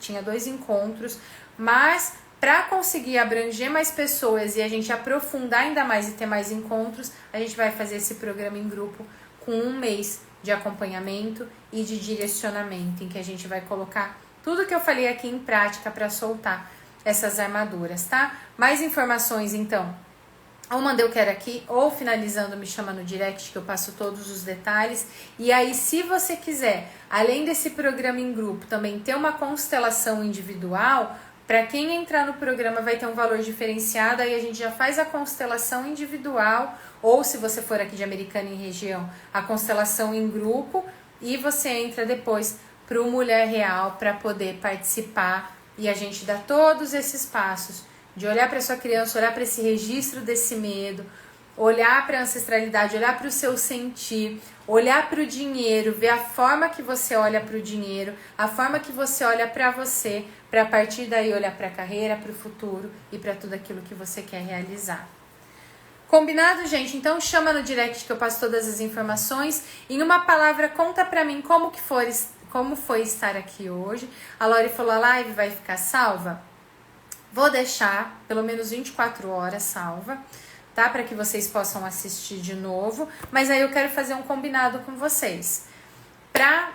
tinha dois encontros. Mas para conseguir abranger mais pessoas e a gente aprofundar ainda mais e ter mais encontros, a gente vai fazer esse programa em grupo com um mês de acompanhamento e de direcionamento, em que a gente vai colocar tudo que eu falei aqui em prática para soltar essas armaduras, tá? Mais informações, então, ou manda "eu quero" aqui, ou finalizando me chama no direct, que eu passo todos os detalhes. E aí, se você quiser, além desse programa em grupo, também ter uma constelação individual, para quem entrar no programa vai ter um valor diferenciado, aí a gente já faz a constelação individual, ou se você for aqui de Americana e região, a constelação em grupo, e você entra depois para o Mulher Real para poder participar, e a gente dá todos esses passos, de olhar para sua criança, olhar para esse registro desse medo, olhar para a ancestralidade, olhar para o seu sentir, olhar para o dinheiro, ver a forma que você olha para o dinheiro, a forma que você olha para você, para a partir daí olhar para a carreira, para o futuro e para tudo aquilo que você quer realizar. Combinado, gente? Então chama no direct que eu passo todas as informações. Em uma palavra, conta pra mim como foi estar aqui hoje. A Lori falou: a live vai ficar salva? Vou deixar pelo menos 24 horas salva, tá? Para que vocês possam assistir de novo. Mas aí eu quero fazer um combinado com vocês.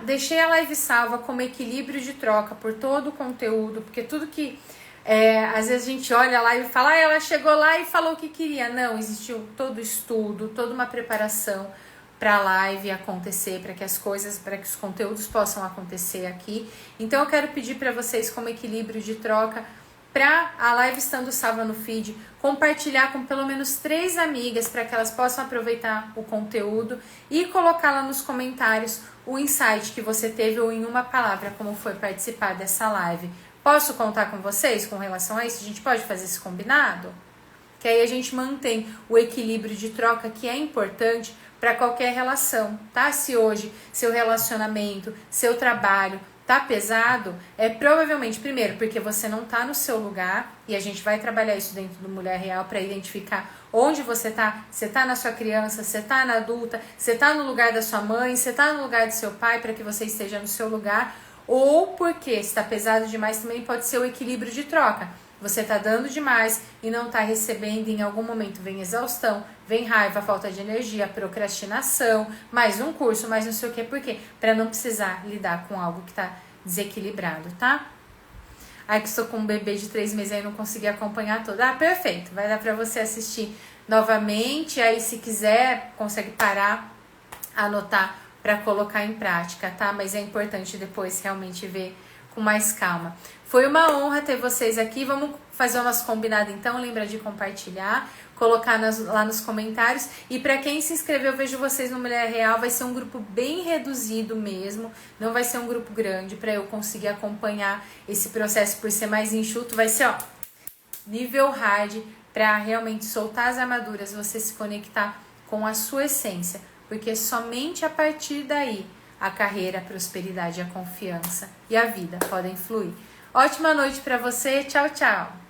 Deixei a live salva como equilíbrio de troca por todo o conteúdo, porque tudo que... às vezes a gente olha lá e fala: ela chegou lá e falou o que queria. Não, existiu todo estudo, toda uma preparação para a live acontecer, para que os conteúdos possam acontecer aqui. Então eu quero pedir para vocês, como equilíbrio de troca, para a live estando salva no feed, compartilhar com pelo menos 3 amigas para que elas possam aproveitar o conteúdo e colocar lá nos comentários o insight que você teve, ou em uma palavra, como foi participar dessa live. Posso contar com vocês com relação a isso? A gente pode fazer esse combinado? Que aí a gente mantém o equilíbrio de troca, que é importante para qualquer relação, tá? Se hoje seu relacionamento, seu trabalho tá pesado, é provavelmente, primeiro, porque você não tá no seu lugar, e a gente vai trabalhar isso dentro do Mulher Real para identificar onde você tá na sua criança, você tá na adulta, você tá no lugar da sua mãe, você tá no lugar do seu pai, para que você esteja no seu lugar, ou porque está pesado demais também pode ser o equilíbrio de troca. Você tá dando demais e não tá recebendo, em algum momento vem exaustão, vem raiva, falta de energia, procrastinação, mais um curso, mais não sei o que, por quê? Para não precisar lidar com algo que tá desequilibrado, tá? Ai, que estou com um bebê de 3 meses aí, não consegui acompanhar todo. Ah, perfeito, vai dar para você assistir novamente, aí se quiser, consegue parar, anotar para colocar em prática, tá? Mas é importante depois realmente ver com mais calma. Foi uma honra ter vocês aqui. Vamos fazer o nosso combinado então. Lembra de compartilhar. colocar lá nos comentários. E para quem se inscreveu, eu vejo vocês no Mulher Real, vai ser um grupo bem reduzido mesmo, não vai ser um grupo grande, para eu conseguir acompanhar esse processo por ser mais enxuto, vai ser, ó, nível hard, para realmente soltar as armaduras, você se conectar com a sua essência, porque somente a partir daí a carreira, a prosperidade, a confiança e a vida podem fluir. Ótima noite para você, tchau, tchau!